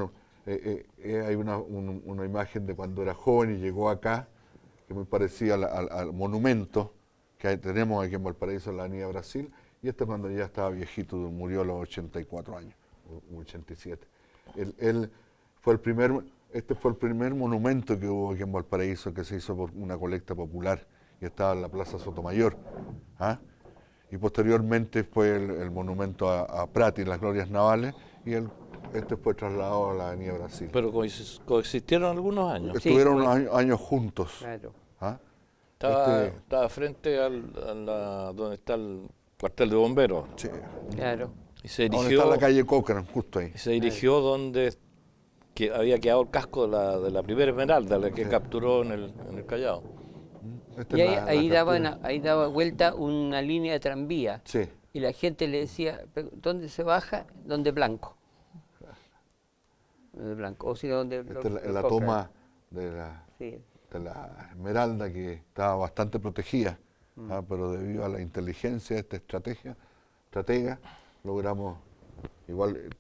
Speaker 1: hay una imagen de cuando era joven y llegó acá, que muy parecía al monumento que tenemos aquí en Valparaíso, en la Avenida Brasil, y cuando ya estaba viejito, murió a los 84 años, 87. Este fue el primer monumento que hubo aquí en Valparaíso, que se hizo por una colecta popular, y estaba en la Plaza Sotomayor. Y posteriormente fue el monumento a Prat y las glorias navales, y este fue trasladado a la Avenida Brasil.
Speaker 3: Pero coexistieron algunos años.
Speaker 1: Estuvieron unos años juntos.
Speaker 2: Claro.
Speaker 1: ¿Ah?
Speaker 3: Estaba frente donde está el cuartel de bomberos.
Speaker 1: Sí.
Speaker 2: Claro.
Speaker 3: Y se
Speaker 1: Donde
Speaker 3: dirigió,
Speaker 1: está la calle Cochrane, justo ahí.
Speaker 3: y se dirigió donde había quedado el casco de la primera Esmeralda, la que capturó en el Callao.
Speaker 1: Esta
Speaker 2: Y
Speaker 1: es la
Speaker 2: ahí
Speaker 1: captura.
Speaker 2: daba vuelta una línea de tranvía.
Speaker 1: Sí.
Speaker 2: Y la gente le decía, "¿Pero ¿dónde se baja? ¿Dónde Blanco? ¿Dónde Blanco? O si no, ¿dónde
Speaker 1: Esta es la
Speaker 2: Cochrane".
Speaker 1: toma de
Speaker 2: Sí.
Speaker 1: la Esmeralda, que estaba bastante protegida, pero debido a la inteligencia de esta estratega, logramos igual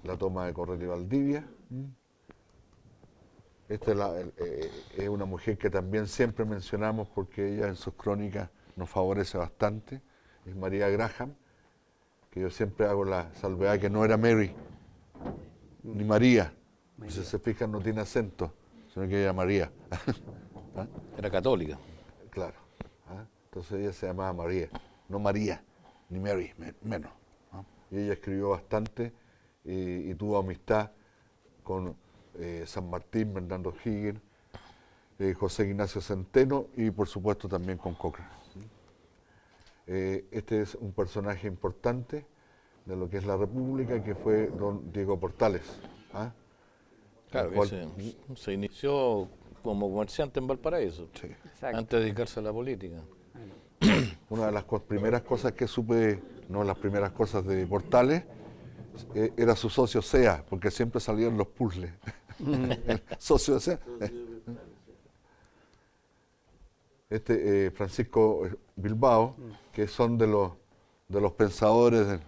Speaker 1: la toma de Corral y Valdivia. Esta es una mujer que también siempre mencionamos porque ella en sus crónicas nos favorece bastante, es María Graham, que yo siempre hago la salvedad que no era Mary, ni María. Si se fijan no tiene acento, sino que ella era María. ¿Ah?
Speaker 3: Era católica.
Speaker 1: Claro. ¿Ah? Entonces ella se llamaba María, no María, ni Mary, menos. ¿Ah? Y ella escribió bastante y tuvo amistad con San Martín, Bernardo Higgins, José Ignacio Centeno y por supuesto también con Cochrane. Este es un personaje importante de lo que es la República, que fue don Diego Portales. ¿Ah?
Speaker 3: Claro,
Speaker 1: El cual-
Speaker 3: que se inició como comerciante en Valparaíso,
Speaker 1: Sí.
Speaker 2: Exacto.
Speaker 3: antes de dedicarse a la política.
Speaker 1: Una de las primeras cosas que supe, no las primeras cosas de Portales, era su socio SEA, porque siempre salían los puzzles. El socio SEA. Francisco Bilbao, que son de los pensadores del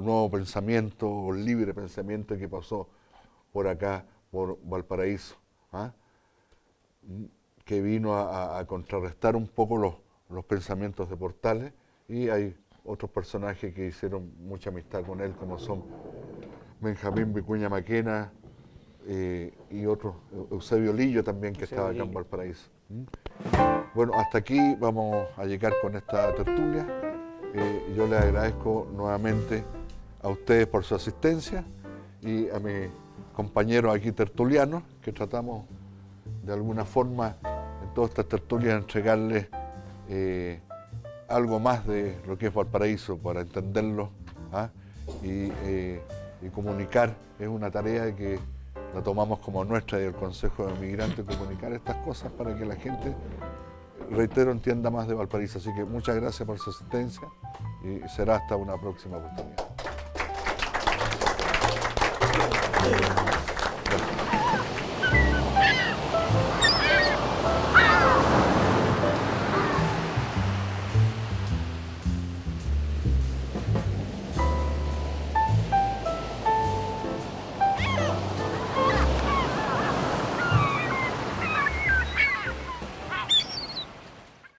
Speaker 1: nuevo pensamiento o libre pensamiento que pasó por acá, por Valparaíso, ¿ah? Que vino a contrarrestar un poco los pensamientos de Portales, y hay otros personajes que hicieron mucha amistad con él, como son Benjamín Vicuña Maquena y otros, Eusebio Lillo también, que estaba acá en Valparaíso. Bueno, hasta aquí vamos a llegar con esta tertulia. Yo les agradezco nuevamente a ustedes por su asistencia y a mis compañeros aquí tertulianos, que tratamos de alguna forma en todas estas tertulias entregarles algo más de lo que es Valparaíso para entenderlo, ¿ah? y comunicar. Es una tarea que la tomamos como nuestra y el Consejo de Migrantes, comunicar estas cosas para que la gente, reitero, entienda más de Valparaíso. Así que muchas gracias por su asistencia y será hasta una próxima oportunidad.